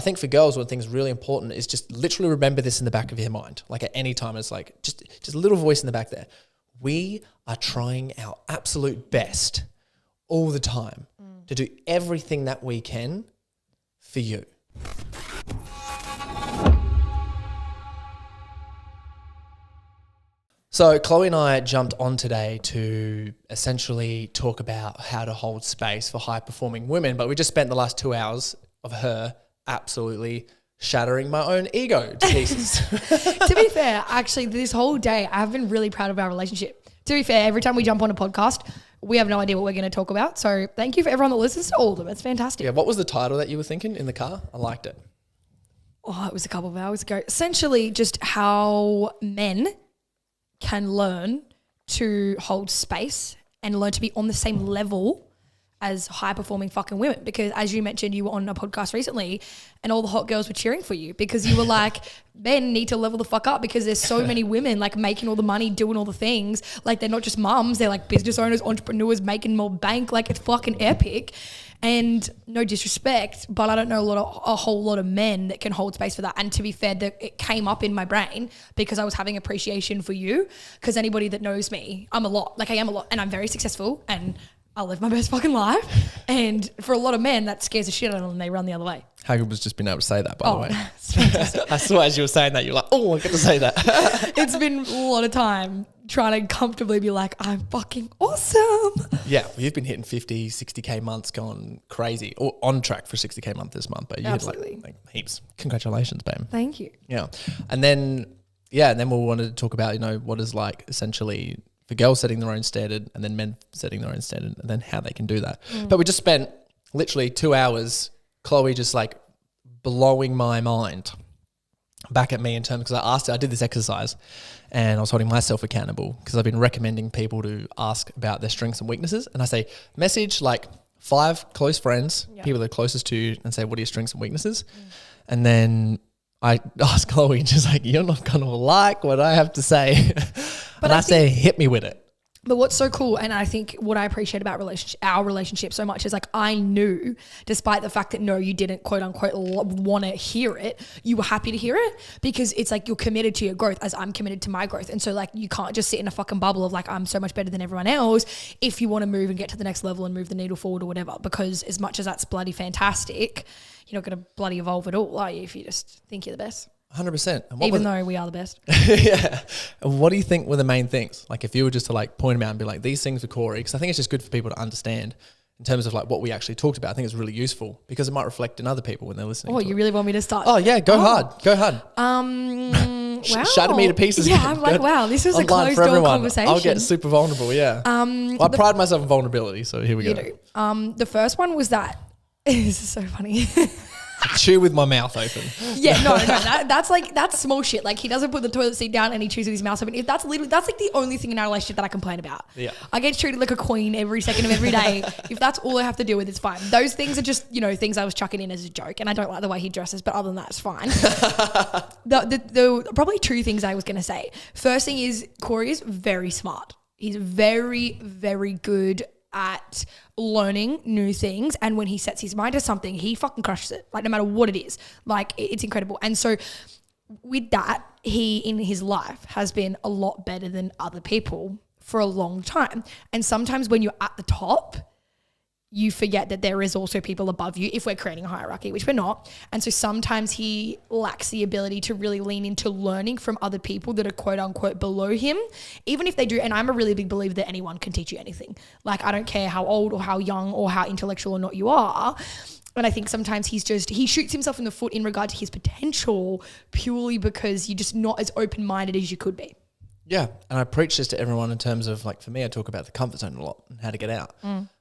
think for girls, one thing that's really important is just literally remember this in the back of your mind. Like at any time, it's like just a little voice in the back there. We are trying our absolute best all the time to do everything that we can for you. So Chloe and I jumped on today to essentially talk about how to hold space for high-performing women, but we just spent the last 2 hours of her absolutely shattering my own ego to pieces. To be fair, actually, this whole day, I've been really proud of our relationship. To be fair, every time we jump on a podcast, we have no idea what we're going to talk about. So thank you for everyone that listens to all of them. It's fantastic. Yeah, what was the title that you were thinking in the car? I liked it. Oh, it was a couple of hours ago. Essentially, just how men can learn to hold space and learn to be on the same level as high-performing fucking women. Because as you mentioned, you were on a podcast recently and all the hot girls were cheering for you because you were like, men need to level the fuck up because there's so many women like making all the money, doing all the things. Like they're not just mums, they're like business owners, entrepreneurs, making more bank. Like it's fucking epic. And no disrespect, but I don't know a whole lot of men that can hold space for that. And to be fair, it came up in my brain because I was having appreciation for you. Because anybody that knows me, I am a lot, and I'm very successful and I live my best fucking life. And for a lot of men, that scares the shit out of them and they run the other way. Hagrid was just being able to say that, by the way. I saw as you were saying that, you're like, oh, I get to say that. It's been a lot of time trying to comfortably be like, I'm fucking awesome. Yeah, well, you've been hitting 50, 60K months, going crazy, or on track for 60K month this month, but you hit like heaps. Congratulations, babe. Thank you. Yeah. And then we wanted to talk about, what is like essentially for girls setting their own standard and then men setting their own standard and then how they can do that. But we just spent literally 2 hours, Chloe just like blowing my mind back at me in terms, because I did this exercise and I was holding myself accountable because I've been recommending people to ask about their strengths and weaknesses. And I say, message like 5 close friends, people that are closest to you, and say, what are your strengths and weaknesses? And then I asked Chloe and she's like, you're not going to like what I have to say. But I say, hit me with it. But what's so cool, and I think what I appreciate about our relationship so much is like I knew, despite the fact that no, you didn't quote unquote want to hear it, you were happy to hear it because it's like you're committed to your growth as I'm committed to my growth. And so like you can't just sit in a fucking bubble of like I'm so much better than everyone else if you want to move and get to the next level and move the needle forward or whatever. Because as much as that's bloody fantastic, you're not going to bloody evolve at all, are you, if you just think you're the best? 100%. Even though we are the best. Yeah. And what do you think were the main things? Like if you were just to like point them out and be like, these things are Corey, because I think it's just good for people to understand in terms of like what we actually talked about. I think it's really useful because it might reflect in other people when they're listening. Oh, you really want me to start? Oh yeah, go hard. Wow. Shatter me to pieces. Yeah, I'm like, wow, this was a closed door conversation. I'll get super vulnerable, yeah. I pride myself in vulnerability, so here we go. You do. The first one was that, this is so funny. Chew with my mouth open. Yeah, no, that's small shit. Like he doesn't put the toilet seat down and he chews with his mouth open. That's like the only thing in our relationship that I complain about. Yeah, I get treated like a queen every second of every day. If that's all I have to deal with, it's fine. Those things are just things I was chucking in as a joke, and I don't like the way he dresses. But other than that, it's fine. the probably 2 things I was gonna say. First thing is Corey is very smart. He's very, very good at learning new things, and when he sets his mind to something, he fucking crushes it, like no matter what it is. Like it's incredible. And so with that, he in his life has been a lot better than other people for a long time. And sometimes when you're at the top, you forget that there is also people above you if we're creating a hierarchy, which we're not. And so sometimes he lacks the ability to really lean into learning from other people that are quote unquote below him, even if they do. And I'm a really big believer that anyone can teach you anything. Like I don't care how old or how young or how intellectual or not you are. And I think sometimes he shoots himself in the foot in regard to his potential purely because you're just not as open-minded as you could be. Yeah. And I preach this to everyone in terms of like, for me, I talk about the comfort zone a lot and how to get out.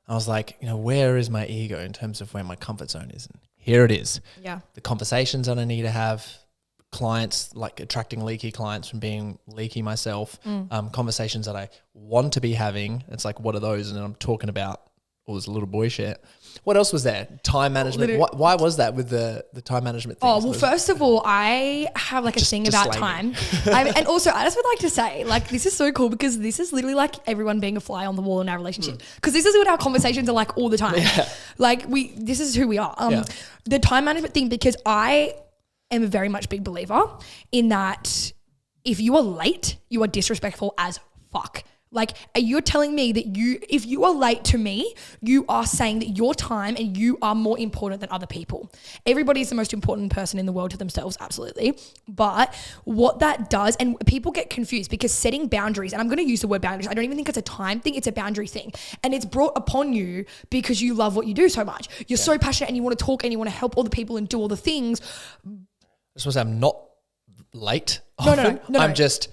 I was like, where is my ego in terms of where my comfort zone is? And here it is. Yeah. The conversations that I need to have, clients, like attracting leaky clients from being leaky myself, conversations that I want to be having. It's like, what are those? And I'm talking about all this little boy shit. What else was there? Time management. Literally. Why was that with the time management thing? Oh, well, first of all, I have like a thing about time. And also, I just would like to say, like, this is so cool because this is literally like everyone being a fly on the wall in our relationship. Because this is what our conversations are like all the time. Yeah. Like, this is who we are. The time management thing, because I am a very much big believer in that if you are late, you are disrespectful as fuck. Like, you're telling me that if you are late to me, you are saying that your time and you are more important than other people. Everybody is the most important person in the world to themselves, absolutely. But what that does, and people get confused because setting boundaries, and I'm going to use the word boundaries, I don't even think it's a time thing, it's a boundary thing. And it's brought upon you because you love what you do so much. You're so passionate and you want to talk and you want to help all the people and do all the things. I just want to say I'm not late. No. I'm just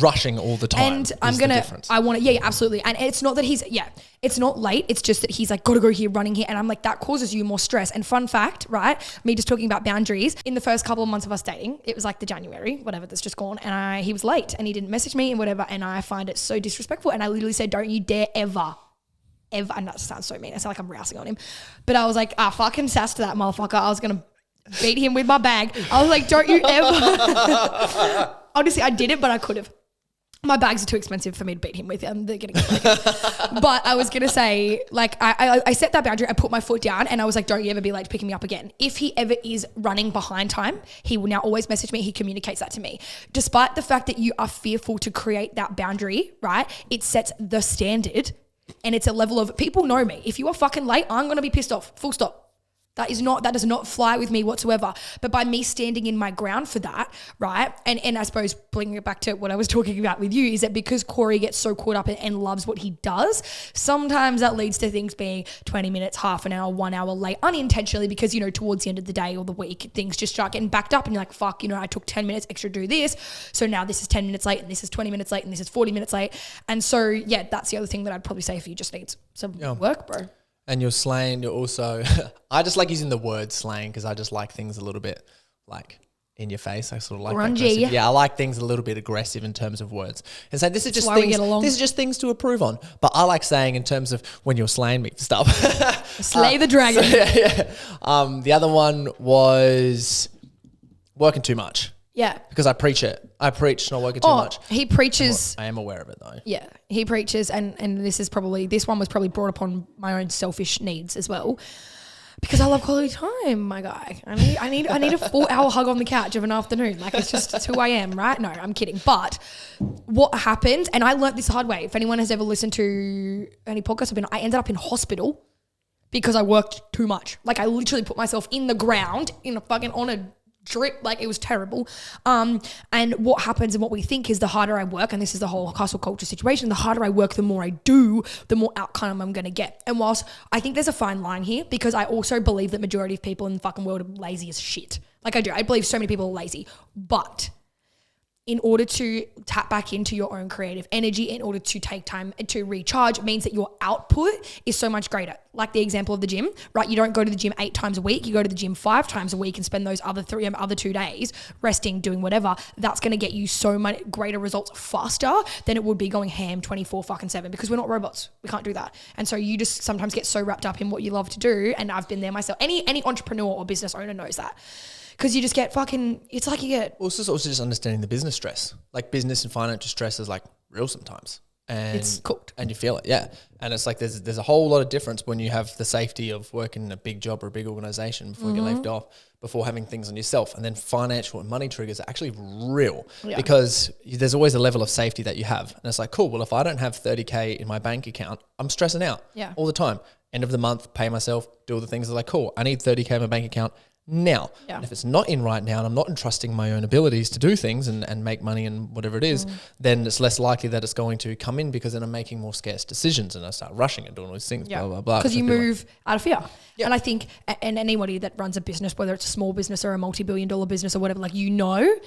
rushing all the time. And I want to, yeah, absolutely. And it's not that it's not late. It's just that he's like, gotta go here, running here. And I'm like, that causes you more stress. And fun fact, right? Me just talking about boundaries. In the first couple of months of us dating, it was like the January, whatever that's just gone. And he was late and he didn't message me and whatever. And I find it so disrespectful. And I literally said, don't you dare ever, and that sounds so mean. I sound like I'm rousing on him. But I was like, fucking sass to that motherfucker. I was going to beat him with my bag. I was like, don't you ever. Honestly, I did it, but I could have. My bags are too expensive for me to beat him with. They're getting But I was going to say, like, I set that boundary. I put my foot down and I was like, don't you ever be late to picking me up again. If he ever is running behind time, he will now always message me. He communicates that to me. Despite the fact that you are fearful to create that boundary, right? It sets the standard and it's a level of, people know me. If you are fucking late, I'm going to be pissed off. Full stop. That does not fly with me whatsoever. But by me standing in my ground for that, right? And I suppose bringing it back to what I was talking about with you is that because Corey gets so caught up and loves what he does, sometimes that leads to things being 20 minutes, half an hour, 1 hour late unintentionally because, towards the end of the day or the week, things just start getting backed up and you're like, fuck, I took 10 minutes extra to do this. So now this is 10 minutes late and this is 20 minutes late and this is 40 minutes late. And so, yeah, that's the other thing that I'd probably say if you just need some work, bro. And you're slang, you're also, I just like using the word slang because I just like things a little bit like in your face. I sort of like grungy. Yeah, I like things a little bit aggressive in terms of words. And so this is just things to approve on. But I like saying in terms of when you're slaying me stuff. Slay the dragon. So, yeah. The other one was working too much. Yeah. Because I preach it. I preach not working too much. He preaches. I am aware of it though. Yeah. He preaches and this one was probably brought upon my own selfish needs as well. Because I love quality time, my guy. I need a 4-hour hug on the couch of an afternoon. Like it's who I am, right? No, I'm kidding. But what happened, and I learned this the hard way. If anyone has ever listened to any podcasts I ended up in hospital because I worked too much. Like I literally put myself in the ground on a drip, like it was terrible. And what happens and what we think is the harder I work, and this is the whole hustle culture situation, the harder I work, the more I do, the more outcome I'm going to get. And whilst I think there's a fine line here, because I also believe that majority of people in the fucking world are lazy as shit. Like I do. I believe so many people are lazy. But in order to tap back into your own creative energy, in order to take time to recharge, means that your output is so much greater. Like the example of the gym, right? You don't go to the gym 8 times a week. You go to the gym 5 times a week and spend those other 2 days resting, doing whatever. That's going to get you so much greater results faster than it would be going ham 24/7 because we're not robots. We can't do that. And so you just sometimes get so wrapped up in what you love to do. And I've been there myself. Any entrepreneur or business owner knows that. Because you just get it's like you get... Also just understanding the business stress. Like business and financial stress is like real sometimes. And it's cooked. And you feel it, yeah. And it's like there's a whole lot of difference when you have the safety of working in a big job or a big organization before you get left off, before having things on yourself. And then financial and money triggers are actually real because there's always a level of safety that you have. And it's like, cool, well, if I don't have 30K in my bank account, I'm stressing out all the time. End of the month, pay myself, do all the things that like, cool, I need 30K in my bank account now. Yeah. And if it's not in right now and I'm not entrusting my own abilities to do things and make money and whatever it is, then it's less likely that it's going to come in because then I'm making more scarce decisions and I start rushing and doing all these things, blah, blah, blah. Because you move out of fear. Yeah. And I think, and anybody that runs a business, whether it's a small business or a multi-billion-dollar business or whatever, like you know,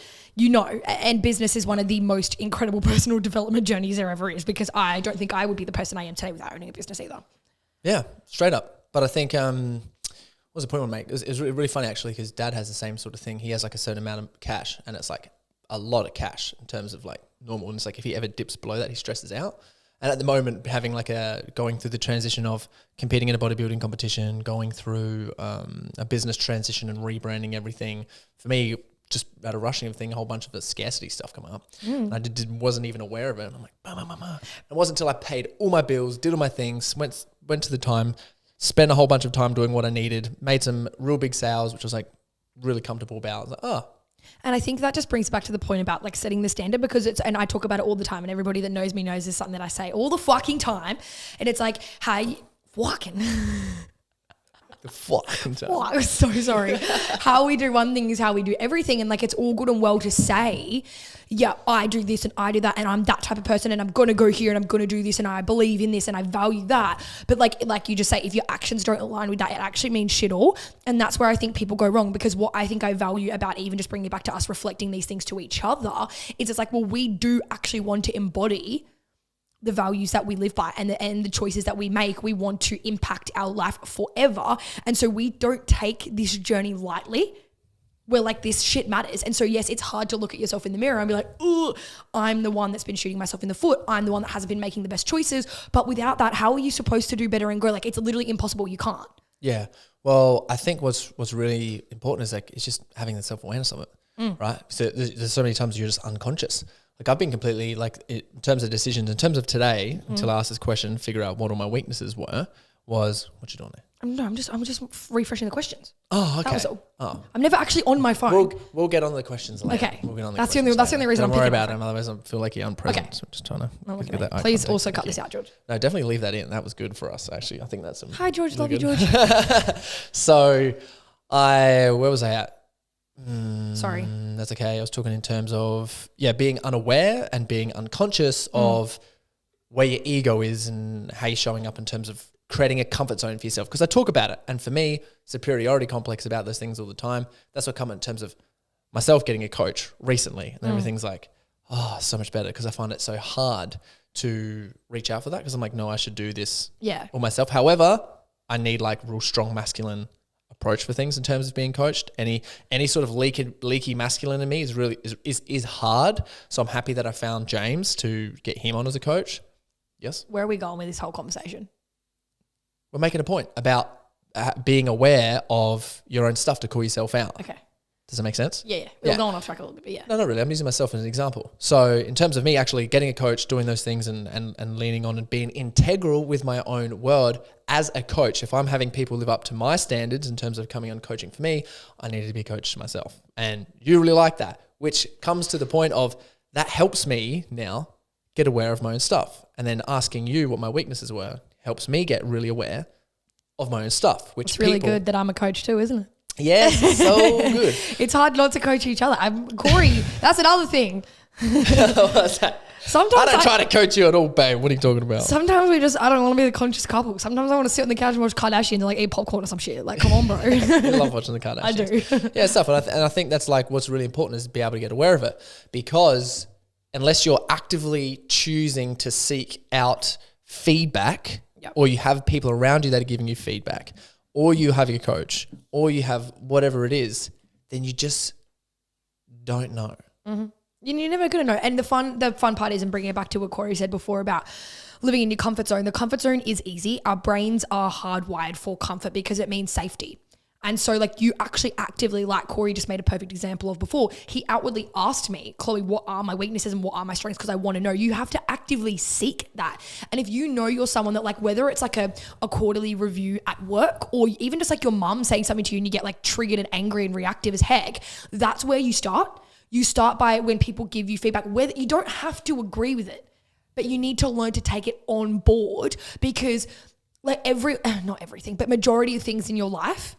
and business is one of the most incredible personal development journeys there ever is because I don't think I would be the person I am today without owning a business either. Yeah, straight up. But I think... what was the point I want to make? It was really funny actually because Dad has the same sort of thing. He has like a certain amount of cash and it's like a lot of cash in terms of like normal. And it's like if he ever dips below that, he stresses out. And at the moment, having going through the transition of competing in a bodybuilding competition, going through a business transition and rebranding everything, for me, just out of rushing everything, a whole bunch of the scarcity stuff come up. And I wasn't even aware of it. And I'm like, bah. It wasn't until I paid all my bills, did all my things, went to the time, spent a whole bunch of time doing what I needed, made some real big sales, which I was like really comfortable about. I was like, oh. And I think that just brings back to the point about like setting the standard, because and I talk about it all the time, and everybody that knows me knows this is something that I say all the fucking time. And it's like, hey, fucking. The fucking time. Oh, I'm so sorry. How we do one thing is how we do everything. And like, it's all good and well to say, yeah, I do this and I do that and I'm that type of person and I'm going to go here and I'm going to do this and I believe in this and I value that. But like you just say, if your actions don't align with that, it actually means shit all. And that's where I think people go wrong, because what I think I value about even just bringing it back to us reflecting these things to each other is it's like, well, we do actually want to embody the values that we live by and the choices that we make. We want to impact our life forever. And so we don't take this journey lightly. We're like, this shit matters. And so yes, it's hard to look at yourself in the mirror and be like, oh, I'm the one that's been shooting myself in the foot. I'm the one that hasn't been making the best choices. But without that, how are you supposed to do better and grow? Like, it's literally impossible. You can't. Yeah. Well, I think what's really important is like, it's just having the self-awareness of it, right? So there's so many times you're just unconscious. Like I've been completely in terms of decisions, in terms of today, until I asked this question, figure out what all my weaknesses was what you doing there? I'm just refreshing the questions. Oh, okay. That was all. Oh. I'm never actually on my phone. We'll get on the questions later. Okay. We'll get on That's the only reason I'm Don't worry picking about it, otherwise I feel like you're unpresent. Okay. So I'm just trying to Look get at me. that eye Please contact. also cut Thank this you. out, George. No, definitely leave that in. That was good for us, actually. I think that's some. Hi, George. really Love you, good. George. So where was I at? Sorry. That's okay. I was talking in terms of, being unaware and being unconscious of where your ego is and how you're showing up in terms of creating a comfort zone for yourself. Because I talk about it. And for me, superiority complex about those things all the time. That's what come in terms of myself getting a coach recently. And everything's like, oh, so much better, because I find it so hard to reach out for that, because I'm like, no, I should do this all myself. However, I need like real strong masculine approach for things in terms of being coached. Any sort of leaky masculine in me is hard. So I'm happy that I found James to get him on as a coach. Yes. Where are we going with this whole conversation? We're making a point about being aware of your own stuff to call yourself out. Okay. Does that make sense? Yeah. We're going off track a little bit, but yeah. No, not really. I'm using myself as an example. So in terms of me actually getting a coach, doing those things and leaning on and being integral with my own word as a coach, if I'm having people live up to my standards in terms of coming on coaching for me, I need to be coached myself. And you really like that, which comes to the point of that helps me now get aware of my own stuff. And then asking you what my weaknesses were helps me get really aware of my own stuff, which it's really good that I'm a coach too, isn't it? Yes, so good. It's hard not to coach each other. Corey, that's another thing. What's that? Sometimes I don't try to coach you at all, babe. What are you talking about? Sometimes I don't want to be the conscious couple. Sometimes I want to sit on the couch and watch Kardashians and like eat popcorn or some shit. Like, come on, bro. I love watching the Kardashians. I do. Yeah, stuff. And I think that's like what's really important is to be able to get aware of it, because unless you're actively choosing to seek out feedback, or you have people around you that are giving you feedback, or you have your coach, or you have whatever it is, then you just don't know. Mm-hmm. You're never going to know. And the fun part is, and bringing it back to what Corey said before about living in your comfort zone. The comfort zone is easy. Our brains are hardwired for comfort because it means safety. And so like you actually actively, like Corey just made a perfect example of before, he outwardly asked me, Chloe, what are my weaknesses and what are my strengths? Because I want to know. You have to actively seek that. And if you know you're someone that like, whether it's like a quarterly review at work, or even just like your mum saying something to you and you get like triggered and angry and reactive as heck, that's where you start. You start by when people give you feedback, whether you don't have to agree with it, but you need to learn to take it on board, because like not everything, but majority of things in your life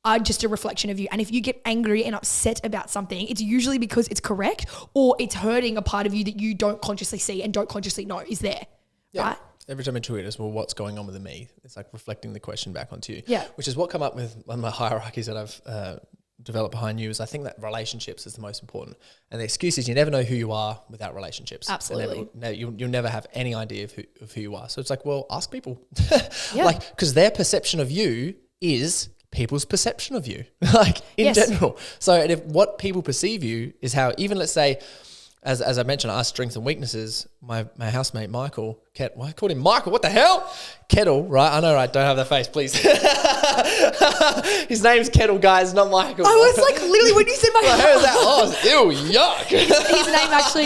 are just a reflection of you. And if you get angry and upset about something, it's usually because it's correct or it's hurting a part of you that you don't consciously see and don't consciously know is there, right? Every time I tweet us, well, what's going on with me? It's like reflecting the question back onto you. Yeah. Which is what come up with one of my hierarchies that I've developed behind you is I think that relationships is the most important. And the excuse is you never know who you are without relationships. Absolutely. You'll never have any idea of who you are. So it's like, well, ask people. Yeah. Like, because their perception of you is people's perception of you, like in general. So and if what people perceive you is how, even let's say as I mentioned, our strengths and weaknesses, my housemate Michael, I called him Michael, what the hell? Kettle, right? I know, right? Don't have that face, please. His name's Kettle, guys, not Michael. I was like, literally, when you said my Like, who's that? Oh, ew, yuck.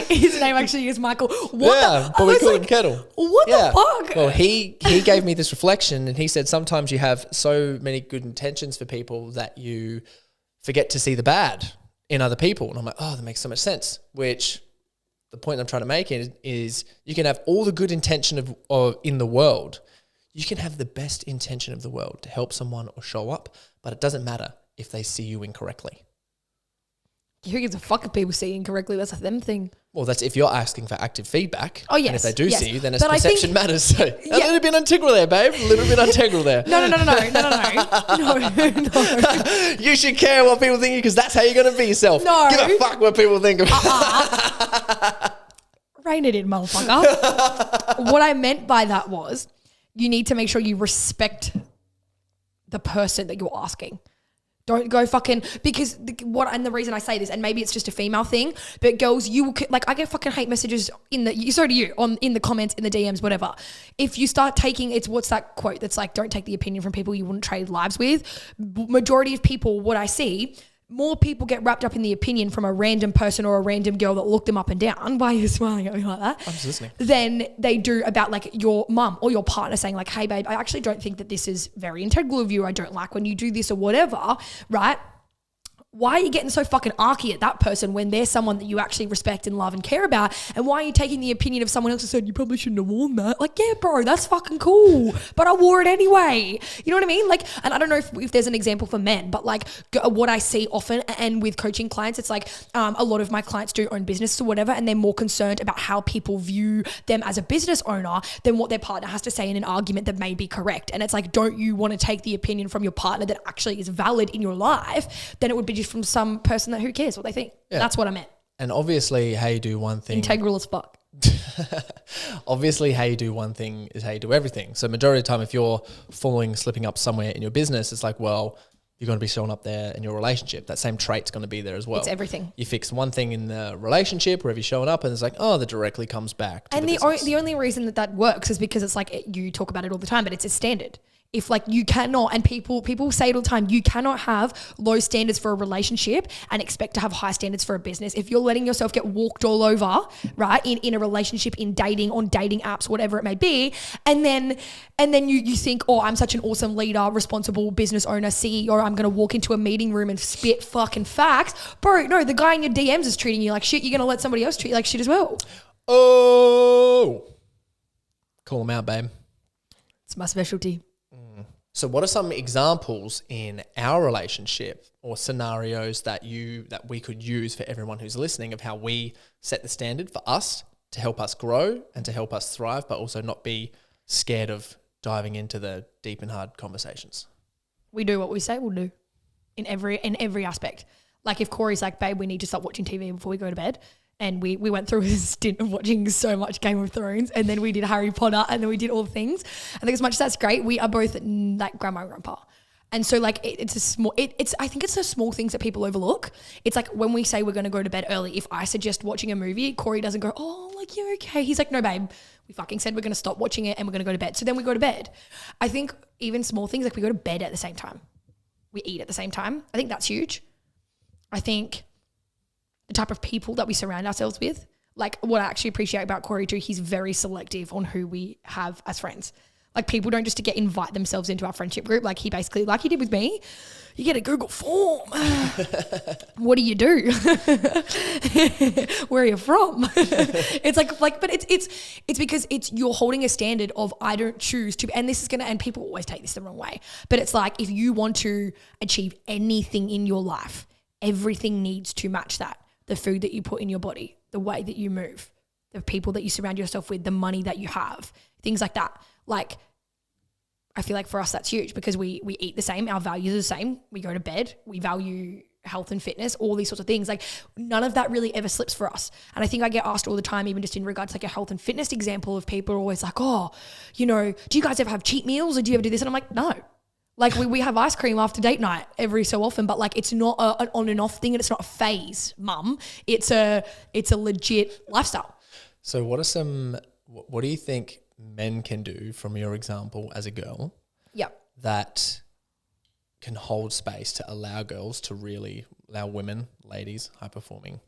his name actually is Michael. What but we call him Kettle. What the fuck? Well, he gave me this reflection, and he said sometimes you have so many good intentions for people that you forget to see the bad in other people. And I'm like, oh, that makes so much sense. Which the point I'm trying to make is you can have all the good intention of in the world. You can have the best intention of the world to help someone or show up, but it doesn't matter if they see you incorrectly. Who gives a fuck if people see you incorrectly? That's a them thing. Well, that's if you're asking for active feedback. Oh, yes. And if they do see you, then it's But perception matters. So a little bit integral there, babe. A little bit integral there. No. You should care what people think of you because that's how you're going to be yourself. No. Give a fuck what people think of you. Rein it in, motherfucker. What I meant by that was you need to make sure you respect the person that you're asking. Don't go fucking, because and the reason I say this, and maybe it's just a female thing, but girls, I get fucking hate messages so do you, in the comments, in the DMs, whatever. If you start taking, what's that quote that's like, don't take the opinion from people you wouldn't trade lives with. Majority of people, what I see, more people get wrapped up in the opinion from a random person or a random girl that looked them up and down. Why are you smiling at me like that? I'm just listening. Than they do about like your mum or your partner saying like, hey babe, I actually don't think that this is very integral of you. I don't like when you do this or whatever, right? Why are you getting so fucking arky at that person when they're someone that you actually respect and love and care about? And why are you taking the opinion of someone else who said, you probably shouldn't have worn that? Like, yeah, bro, that's fucking cool. But I wore it anyway. You know what I mean? Like, and I don't know if there's an example for men, but like what I see often and with coaching clients, it's like a lot of my clients do own business or whatever, and they're more concerned about how people view them as a business owner than what their partner has to say in an argument that may be correct. And it's like, don't you want to take the opinion from your partner that actually is valid in your life? Then it would be from some person that who cares what they think. Yeah. That's what I meant. And obviously how you do one thing. Integral as fuck. Obviously how you do one thing is how you do everything. So majority of the time if you're slipping up somewhere in your business, it's like, well, you're going to be showing up there in your relationship. That same trait's going to be there as well. It's everything. You fix one thing in the relationship, wherever you're showing up, and it's like, oh, that directly comes back to the business. The only reason that works is because it's like, you talk about it all the time, but it's a standard. If like you cannot, and people say it all the time, you cannot have low standards for a relationship and expect to have high standards for a business. If you're letting yourself get walked all over, right, in a relationship, in dating, on dating apps, whatever it may be, and then you think, oh, I'm such an awesome leader, responsible business owner, CEO, I'm gonna walk into a meeting room and spit fucking facts. Bro, no, the guy in your DMs is treating you like shit. You're gonna let somebody else treat you like shit as well. Oh, call him out, babe. It's my specialty. So what are some examples in our relationship or scenarios that we could use for everyone who's listening of how we set the standard for us to help us grow and to help us thrive, but also not be scared of diving into the deep and hard conversations? We do what we say we'll do in every aspect. Like if Corey's like, babe, we need to stop watching TV before we go to bed. And we went through a stint of watching so much Game of Thrones, and then we did Harry Potter, and then we did all the things. I think as much as that's great, we are both like grandma and grandpa. And so like I think it's the small things that people overlook. It's like when we say we're going to go to bed early, if I suggest watching a movie, Corey doesn't go, oh, like you're okay. He's like, no, babe, we fucking said we're going to stop watching it and we're going to go to bed. So then we go to bed. I think even small things, like we go to bed at the same time. We eat at the same time. I think that's huge. I think the type of people that we surround ourselves with, like what I actually appreciate about Corey too, he's very selective on who we have as friends. Like people don't just invite themselves into our friendship group. Like he basically, like he did with me, you get a Google form. What do you do? Where are you from? It's but it's because you're holding a standard of I don't choose to, and this is and people always take this the wrong way. But it's like if you want to achieve anything in your life, everything needs to match that. The food that you put in your body, the way that you move, the people that you surround yourself with, the money that you have, things like that. Like, I feel like for us, that's huge because we eat the same. Our values are the same. We go to bed. We value health and fitness, all these sorts of things. Like none of that really ever slips for us. And I think I get asked all the time, even just in regards to like a health and fitness example of people are always like, oh, do you guys ever have cheat meals or do you ever do this? And I'm like, no. Like we have ice cream after date night every so often, but like it's not an on and off thing, and it's not a phase, mum. It's a legit lifestyle. So what do you think men can do from your example as a girl? Yep. That can hold space to allow women, ladies, high performing,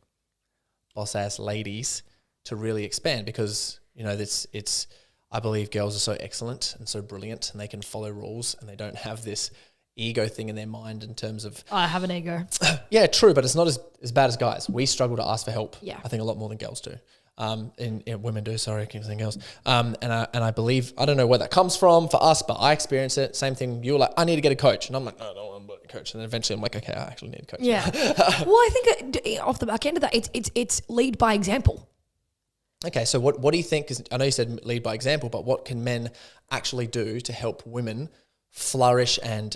boss ass ladies to really expand, because it's I believe girls are so excellent and so brilliant, and they can follow rules, and they don't have this ego thing in their mind in terms of I have an ego. Yeah, true, but it's not as bad as guys. We struggle to ask for help. Yeah. I think a lot more than girls do. And women do, sorry, I keep saying girls. And I believe, I don't know where that comes from for us, but I experience it. Same thing. You're like, I need to get a coach, and I'm like, no, I don't want a coach. And then eventually I'm like, okay, I actually need a coach. Yeah. Well, I think off the back end of that, it's lead by example. Okay, so what do you think? Because I know you said lead by example, but what can men actually do to help women flourish and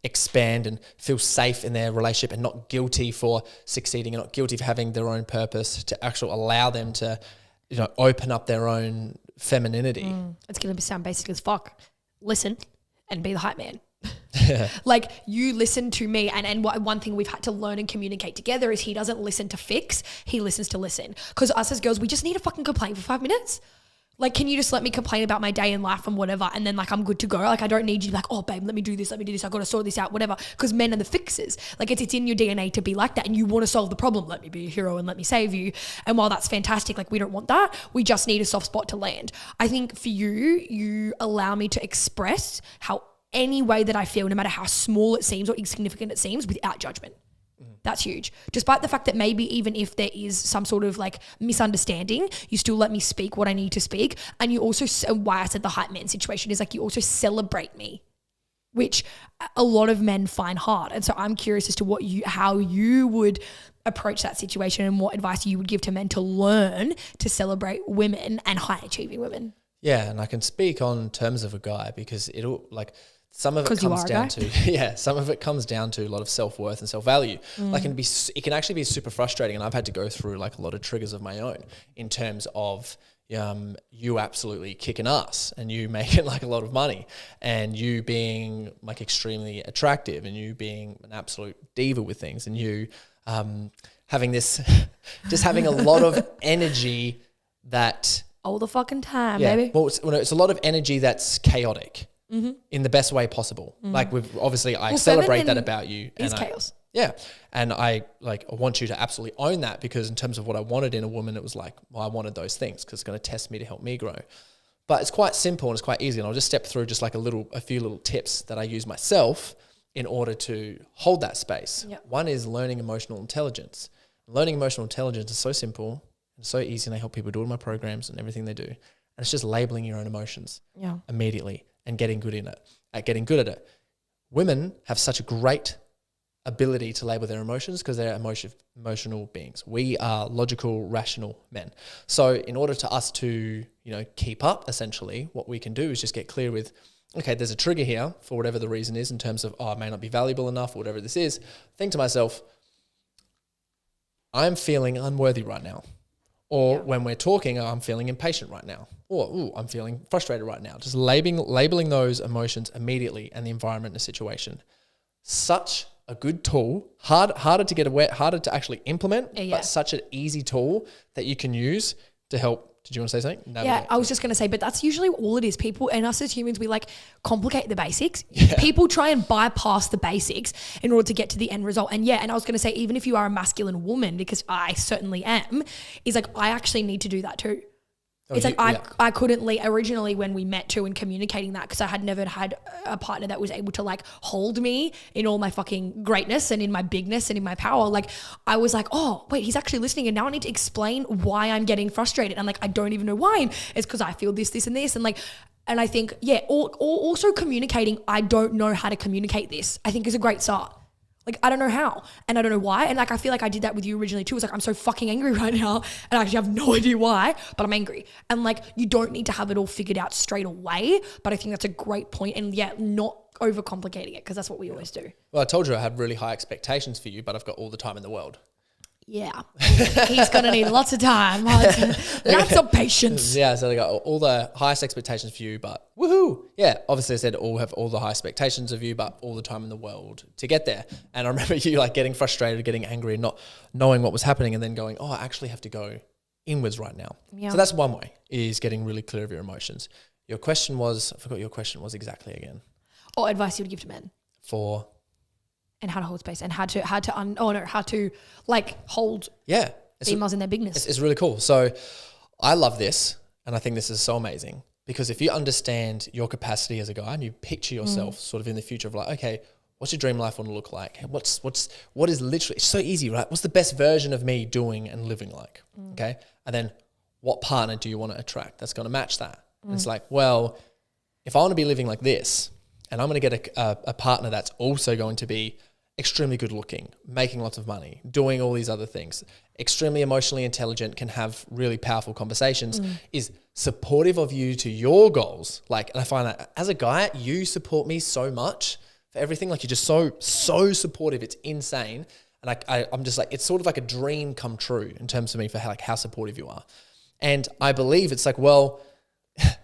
expand and feel safe in their relationship, and not guilty for succeeding, and not guilty for having their own purpose, to actually allow them to open up their own femininity? It's going to sound basic as fuck. Listen and be the hype man. Like, you listen to me, and one thing we've had to learn and communicate together is he doesn't listen to fix, he listens to listen. Because us as girls, we just need to fucking complain for 5 minutes. Like, can you just let me complain about my day and life and whatever, and then like I'm good to go? Like, I don't need you to be like, oh babe, let me do this, I got to sort this out, whatever. Because men are the fixers. Like, it's in your DNA to be like that, and you want to solve the problem. Let me be a hero and let me save you. And while that's fantastic, like, we don't want that. We just need a soft spot to land. I think for you allow me to express how any way that I feel, no matter how small it seems or insignificant it seems, without judgment. That's huge. Despite the fact that maybe even if there is some sort of like misunderstanding, you still let me speak what I need to speak. And you also, why I said the hype man situation is like, you also celebrate me, which a lot of men find hard. And so I'm curious as to how you would approach that situation, and what advice you would give to men to learn to celebrate women and high achieving women. Yeah, and I can speak on terms of a guy, because it'll like, some of it comes down to some of it comes down to a lot of self-worth and self-value. Like, it can actually be super frustrating, and I've had to go through like a lot of triggers of my own in terms of you absolutely kicking ass, and you making like a lot of money, and you being like extremely attractive, and you being an absolute diva with things, and you having this just having a lot of energy that all the fucking time, baby. Well, it's a lot of energy that's chaotic. In the best way possible. Like, I celebrate that about you. It's chaos. Yeah. And I want you to absolutely own that, because in terms of what I wanted in a woman, it was like, well, I wanted those things because it's going to test me to help me grow. But it's quite simple and it's quite easy. And I'll just step through just like a few little tips that I use myself in order to hold that space. Yep. One is learning emotional intelligence. Learning emotional intelligence is so simple and so easy, and I help people do it in my programs and everything they do. And it's just labeling your own emotions immediately and getting good at it. Women have such a great ability to label their emotions because they're emotional beings. We are logical, rational men. So in order to us to, keep up, essentially, what we can do is just get clear with, okay, there's a trigger here for whatever the reason is in terms of, I may not be valuable enough or whatever this is. Think to myself, I'm feeling unworthy right now. Or when we're talking, I'm feeling impatient right now. Or, I'm feeling frustrated right now. Just labeling those emotions immediately and the environment and the situation. Such a good tool, harder to get aware, harder to actually implement, but such an easy tool that you can use to help. Did you want to say something? Yeah, I was just going to say, but that's usually all it is. People, and us as humans, we like complicate the basics. Yeah. People try and bypass the basics in order to get to the end result. And I was going to say, even if you are a masculine woman, because I certainly am, is like, I actually need to do that too. It's like I couldn't originally when we met too and communicating that, because I had never had a partner that was able to like hold me in all my fucking greatness and in my bigness and in my power. Like, I was like, oh wait, he's actually listening, and now I need to explain why I'm getting frustrated. And like, I don't even know why. And it's because I feel this and this. And like, and I think, also communicating, I don't know how to communicate this, I think is a great start. Like, I don't know how, and I don't know why. And like, I feel like I did that with you originally too. It's like, I'm so fucking angry right now, and I actually have no idea why, but I'm angry. And like, you don't need to have it all figured out straight away. But I think that's a great point. And not overcomplicating it, because that's what we always do. Well, I told you I have really high expectations for you, but I've got all the time in the world. yeah, he's going to need lots of time, lots of patience. Yeah, so they got all the highest expectations for you, but woohoo. Yeah, obviously I said all have all the high expectations of you, but all the time in the world to get there. And I remember you like getting frustrated, getting angry and not knowing what was happening and then going, oh, I actually have to go inwards right now. Yeah. So that's one way, is getting really clear of your emotions. Your question was, I forgot your question was exactly again. Or advice you would give to men. For? And how to hold space and how to like hold females in their bigness. It's really cool. So I love this, and I think this is so amazing, because if you understand your capacity as a guy and you picture yourself sort of in the future of like, okay, what's your dream life want to look like? What is literally, it's so easy, right? What's the best version of me doing and living like? Okay. And then what partner do you want to attract that's going to match that? And it's like, well, if I want to be living like this, and I'm going to get a partner that's also going to be extremely good looking, making lots of money, doing all these other things, extremely emotionally intelligent, can have really powerful conversations, is supportive of you to your goals. Like, and I find that as a guy, you support me so much for everything. Like, you're just so supportive. It's insane. And I'm just like, it's sort of like a dream come true in terms of me for how supportive you are. And I believe it's like, well,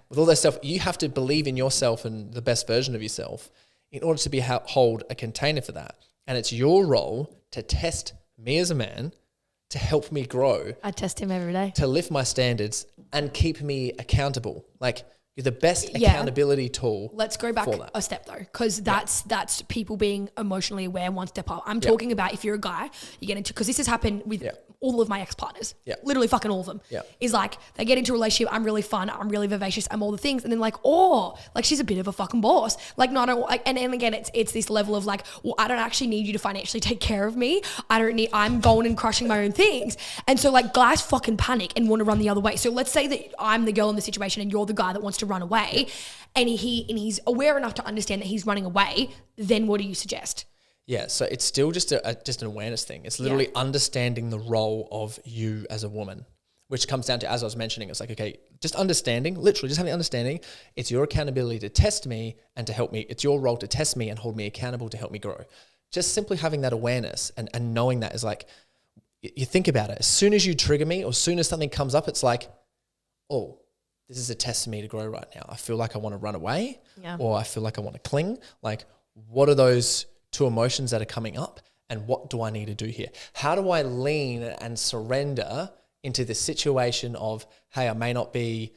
with all that stuff, you have to believe in yourself and the best version of yourself in order to hold a container for that. And it's your role to test me as a man, to help me grow. I test him every day. To lift my standards and keep me accountable. Like, you're the best accountability tool. Let's go back a step though, because that's people being emotionally aware one step up. I'm talking about if you're a guy, you get into, because this has happened with all of my ex-partners, literally fucking all of them, is like they get into a relationship, I'm really fun, I'm really vivacious, I'm all the things, and then like, oh, like she's a bit of a fucking boss. Like, no, I don't, like, and again, it's this level of like, well, I don't actually need you to financially take care of me. I'm going and crushing my own things. And so like guys fucking panic and want to run the other way. So let's say that I'm the girl in the situation and you're the guy that wants to run away, and he's aware enough to understand that he's running away, then what do you suggest? Yeah, so it's still just an awareness thing. It's literally understanding the role of you as a woman, which comes down to, as I was mentioning, it's like, okay, just understanding, literally just having understanding, it's your accountability to test me and to help me. It's your role to test me and hold me accountable to help me grow. Just simply having that awareness and knowing that is like, you think about it. As soon as you trigger me or as soon as something comes up, it's like, oh, this is a test for me to grow right now. I feel like I want to run away or I feel like I want to cling. Like, what are those two emotions that are coming up, and what do I need to do here? How do I lean and surrender into the situation of, hey, I may not be,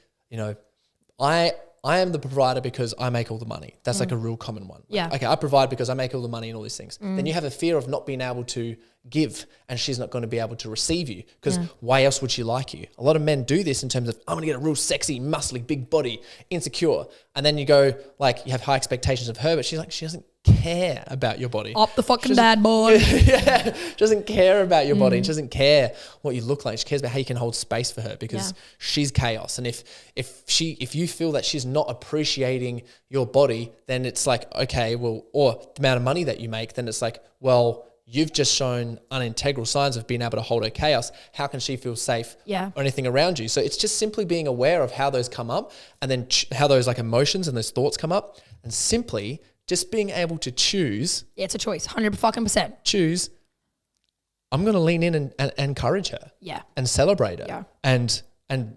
I am the provider because I make all the money. That's like a real common one. Yeah. Okay, I provide because I make all the money and all these things. Then you have a fear of not being able to give, and she's not going to be able to receive you, because why else would she like you? A lot of men do this in terms of, I'm going to get a real sexy, muscly, big body, insecure. And then you go, like, you have high expectations of her, but she doesn't care about your body. Up the fucking bad boy. She doesn't care about your body. She doesn't care what you look like. She cares about how you can hold space for her, because she's chaos. And if you feel that she's not appreciating your body, then it's like, okay, well, or the amount of money that you make, then it's like, well, you've just shown unintegral signs of being able to hold her chaos. How can she feel safe or anything around you? So it's just simply being aware of how those come up, and then how those like emotions and those thoughts come up, and simply just being able to choose. Yeah, it's a choice, 100%. Choose, I'm going to lean in and encourage her. Yeah. And celebrate her. Yeah. And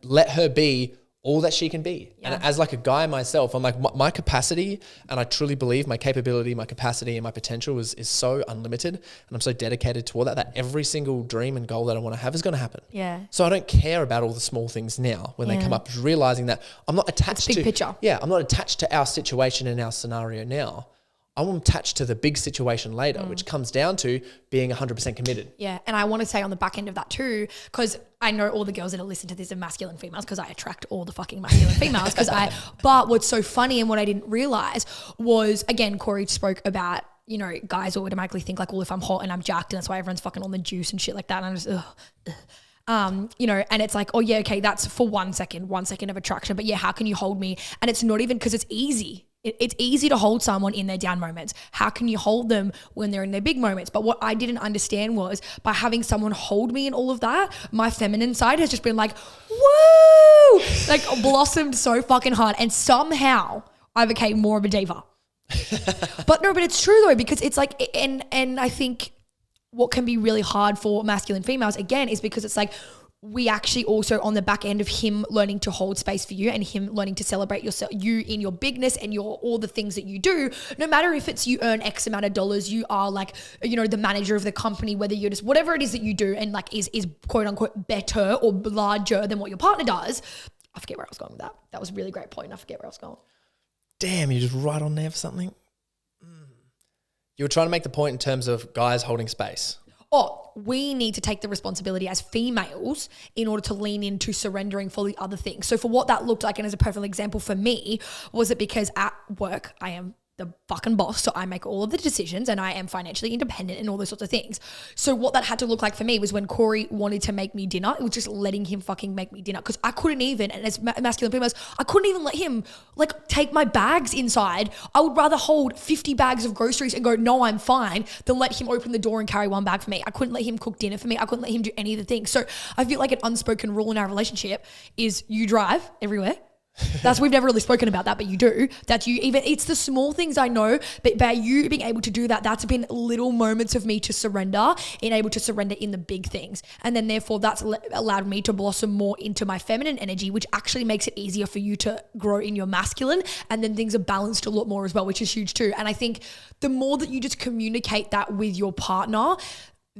let her be all that she can be. Yeah. And as like a guy myself, I'm like, my capacity, and I truly believe my capability, my capacity and my potential is so unlimited, and I'm so dedicated toward that every single dream and goal that I want to have is going to happen. Yeah. So I don't care about all the small things now when they come up, just realizing that I'm not attached big picture. Yeah, I'm not attached to our situation and our scenario now. I'm attached to the big situation later, which comes down to being 100% committed. Yeah. And I want to say on the back end of that too, because I know all the girls that are listening to this are masculine females, because I attract all the fucking masculine females. But what's so funny and what I didn't realize was, again, Corey spoke about, guys automatically think like, well, if I'm hot and I'm jacked, and that's why everyone's fucking on the juice and shit like that. And I'm just, and it's like, oh yeah, okay, that's for 1 second of attraction. But yeah, how can you hold me? And it's not even because it's easy. It's easy to hold someone in their down moments. How can you hold them when they're in their big moments? But what I didn't understand was, by having someone hold me in all of that, my feminine side has just been like, woo, like blossomed so fucking hard. And somehow I became more of a diva. but it's true though, because it's like, and I think what can be really hard for masculine females, again, is because it's like, we actually also on the back end of him learning to hold space for you and him learning to celebrate yourself, you in your bigness and your all the things that you do, no matter if it's you earn X amount of dollars, you are like, you know, the manager of the company, whether you're just whatever it is that you do and like is quote unquote better or larger than what your partner does. I forget where I was going with that. That was a really great point. I forget where I was going. Damn, you just right on there for something. You were trying to make the point in terms of guys holding space. Oh, we need to take the responsibility as females in order to lean into surrendering for the other things. So for what that looked like, and as a perfect example for me, was it because at work, I am the fucking boss. So I make all of the decisions and I am financially independent and all those sorts of things. So what that had to look like for me was when Corey wanted to make me dinner, it was just letting him fucking make me dinner. Cause I couldn't even, and as masculine females, I couldn't even let him like take my bags inside. I would rather hold 50 bags of groceries and go, no, I'm fine, than let him open the door and carry one bag for me. I couldn't let him cook dinner for me. I couldn't let him do any of the things. So I feel like an unspoken rule in our relationship is you drive everywhere. We've never really spoken about that, but you do. It's the small things I know, but by you being able to do that, that's been little moments of me to surrender and able to surrender in the big things. And then therefore that's allowed me to blossom more into my feminine energy, which actually makes it easier for you to grow in your masculine. And then things are balanced a lot more as well, which is huge too. And I think the more that you just communicate that with your partner,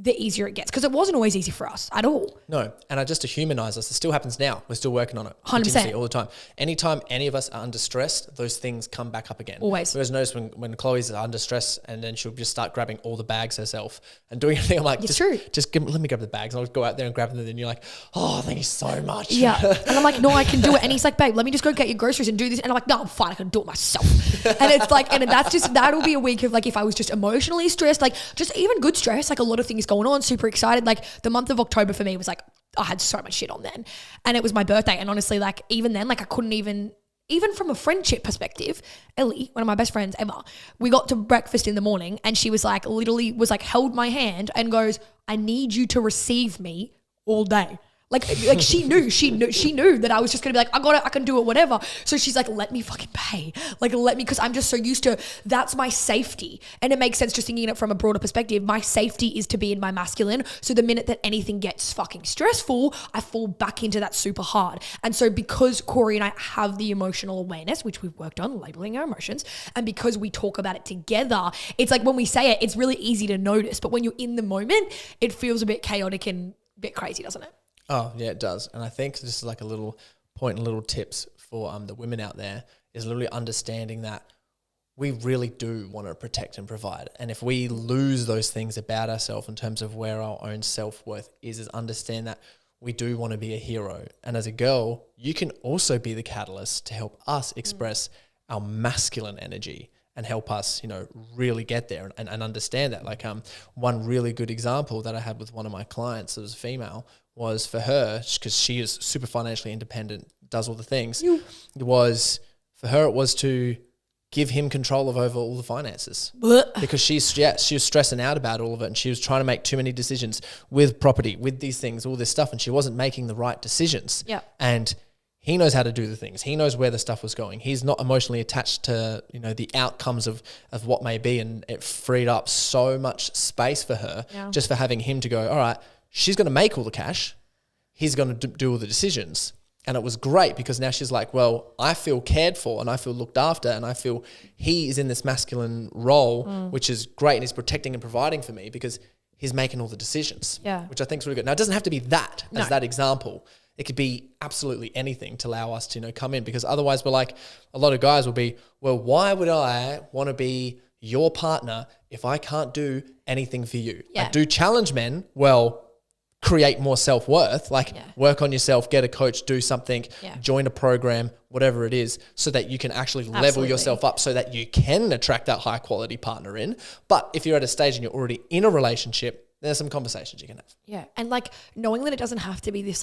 the easier it gets, because it wasn't always easy for us at all. No, and just to humanize us, it still happens now. We're still working on it. 100%. All the time. Anytime any of us are under stress, those things come back up again. Always. You guys notice when Chloe's under stress and then she'll just start grabbing all the bags herself and doing everything. I'm like, it's true. Let me grab the bags. And I'll go out there and grab them. And then you're like, oh, thank you so much. Yeah. And I'm like, no, I can do it. And he's like, babe, let me just go get your groceries and do this. And I'm like, no, I'm fine. I can do it myself. And it's like, and that'll be a week of like, if I was just emotionally stressed, like just even good stress, like a lot of things going on, super excited. Like the month of October for me was like, I had so much shit on then. And it was my birthday. And honestly, like even then, like I couldn't even from a friendship perspective, Ellie, one of my best friends ever, we got to breakfast in the morning and she was like, literally was like, held my hand and goes, I need you to receive me all day. Like she knew that I was just going to be like, I got it, I can do it, whatever. So she's like, let me fucking pay. Like, because I'm just so used to, that's my safety. And it makes sense just thinking it from a broader perspective. My safety is to be in my masculine. So the minute that anything gets fucking stressful, I fall back into that super hard. And so because Corey and I have the emotional awareness, which we've worked on labeling our emotions, and because we talk about it together, it's like when we say it, it's really easy to notice. But when you're in the moment, it feels a bit chaotic and a bit crazy, doesn't it? Oh, yeah, it does. And I think this is like a little point and little tips for the women out there is literally understanding that we really do want to protect and provide. And if we lose those things about ourselves in terms of where our own self-worth is understand that we do want to be a hero. And as a girl, you can also be the catalyst to help us express our masculine energy and help us, really get there and understand that. Like one really good example that I had with one of my clients that was a female was for her, because she is super financially independent, does all the things, it was to give him control over all the finances. Because she was stressing out about all of it and she was trying to make too many decisions with property, with these things, all this stuff, and she wasn't making the right decisions. Yeah. And he knows how to do the things. He knows where the stuff was going. He's not emotionally attached to, the outcomes of what may be, and it freed up so much space for her just for having him to go, all right, she's going to make all the cash. He's going to do all the decisions. And it was great because now she's like, well, I feel cared for and I feel looked after and I feel he is in this masculine role, which is great, and he's protecting and providing for me because he's making all the decisions, which I think is really good. Now, it doesn't have to be that as that example. It could be absolutely anything to allow us to, come in, because otherwise we're like, a lot of guys will be, well, why would I want to be your partner if I can't do anything for you? Yeah. I do challenge men, well, create more self-worth, work on yourself, get a coach, do something, join a program, whatever it is, so that you can actually level yourself up so that you can attract that high quality partner in. But if you're at a stage and you're already in a relationship, there's some conversations you can have. Yeah. And knowing that it doesn't have to be this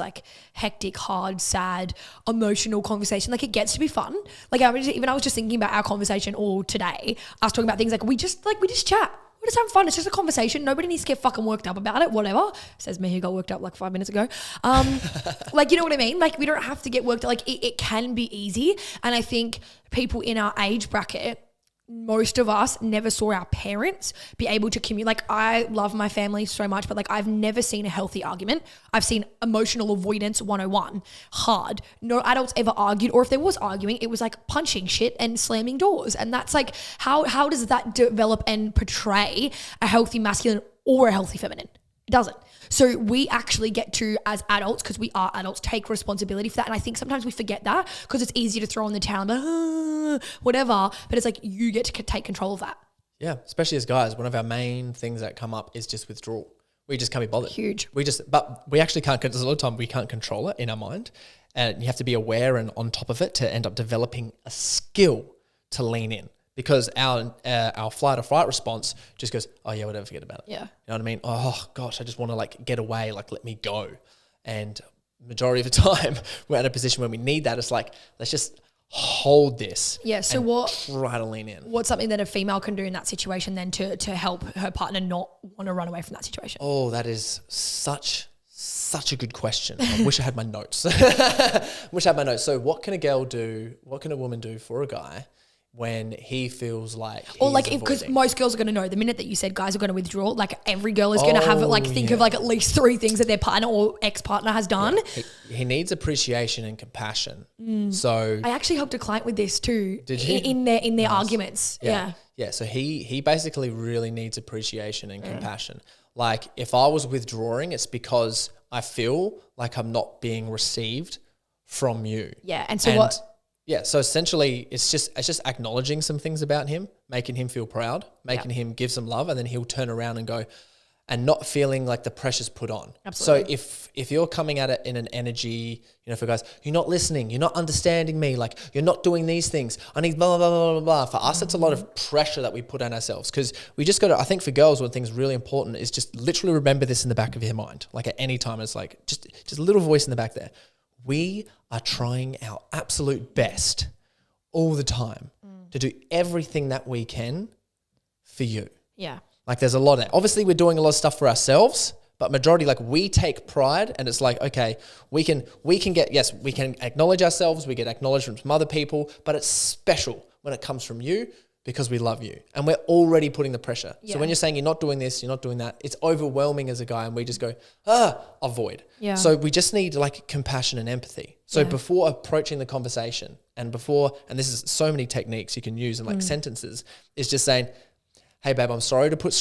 hectic, hard, sad, emotional conversation. It gets to be fun. I was just thinking about our conversation all today. I was talking about things we just chat. We're just having fun. It's just a conversation. Nobody needs to get fucking worked up about it, whatever. Says me who got worked up 5 minutes ago. You know what I mean? We don't have to get worked up. It can be easy. And I think people in our age bracket, most of us never saw our parents be able to communicate. Like, I love my family so much, but like, I've never seen a healthy argument. I've seen emotional avoidance 101, hard. No adults ever argued, or if there was arguing, it was like punching shit and slamming doors. And that's like, how does that develop and portray a healthy masculine or a healthy feminine? It doesn't. So we actually get to, as adults, because we are adults, take responsibility for that. And I think sometimes we forget that because it's easier to throw on the towel and whatever. But it's like, you get to take control of that. Yeah, especially as guys, one of our main things that come up is just withdrawal. We just can't be bothered. Huge. But we actually can't, there's a lot of time we can't control it in our mind. And you have to be aware and on top of it to end up developing a skill to lean in. Because our flight or fright response just goes, oh yeah, whatever, forget about it. Yeah. You know what I mean? Oh gosh, I just want to like get away, like let me go. And majority of the time we're in a position where we need that. It's like, let's just hold this. Yeah. So try to lean in. What's something that a female can do in that situation then to help her partner not want to run away from that situation? Oh, that is such a good question. I wish I had my notes. So what can a girl do? What can a woman do for a guy when he feels like or like, because most girls are going to know the minute that you said guys are going to withdraw, like every girl is going to have like think of like at least 3 things that their partner or ex-partner has done. Yeah. He needs appreciation and compassion. So I actually helped a client with this too. Did you? In their arguments. Yeah. So he basically really needs appreciation and compassion. Like if I was withdrawing, it's because I feel like I'm not being received from you. Yeah. And so Yeah, so essentially it's just acknowledging some things about him, making him feel proud, making him give some love, and then he'll turn around and go, and not feeling like the pressure's put on. Absolutely. So if you're coming at it in an energy, for guys, you're not listening, you're not understanding me, like you're not doing these things, I need blah, blah, blah, blah, blah. For us, it's a lot of pressure that we put on ourselves because we just got to, I think for girls, one thing's really important is just literally remember this in the back of your mind. Like at any time, it's like just a little voice in the back there. We are trying our absolute best all the time to do everything that we can for you. Yeah. Like there's a lot of that. Obviously we're doing a lot of stuff for ourselves, but majority, like we take pride and it's like, okay, we can acknowledge ourselves. We get acknowledgement from other people, but it's special when it comes from you because we love you and we're already putting the pressure. Yeah. So when you're saying you're not doing this, you're not doing that, it's overwhelming as a guy and we just go, avoid. Yeah. So we just need like compassion and empathy. So before approaching the conversation and this is so many techniques you can use in like sentences, is just saying, hey babe, I'm sorry to put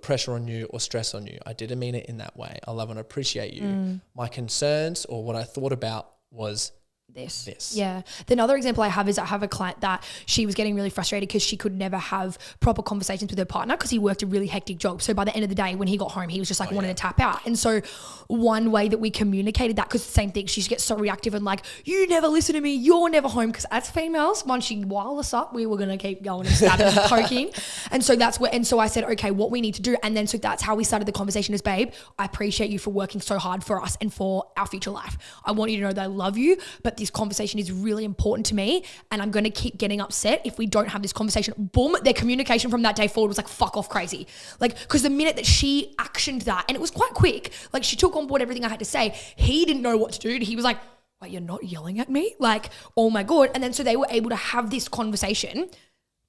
pressure on you or stress on you. I didn't mean it in that way. I love and appreciate you. My concerns or what I thought about was this. Yeah. The another example I have is I have a client that she was getting really frustrated because she could never have proper conversations with her partner because he worked a really hectic job. So by the end of the day, when he got home, he was just like wanting to tap out. And so one way that we communicated that, because the same thing, she gets so reactive and like, you never listen to me, you're never home. Because as females, once she wild us up, we were going to keep going and stabbing and poking. And so I said, okay, what we need to do. And then so that's how we started the conversation is, babe, I appreciate you for working so hard for us and for our future life. I want you to know that I love you, but this conversation is really important to me and I'm going to keep getting upset if we don't have this conversation. Boom, their communication from that day forward was like fuck off crazy. Like, because the minute that she actioned that, and it was quite quick, like she took on board everything I had to say, he didn't know what to do. He was like, wait, you're not yelling at me? Like, oh my God. And then so they were able to have this conversation,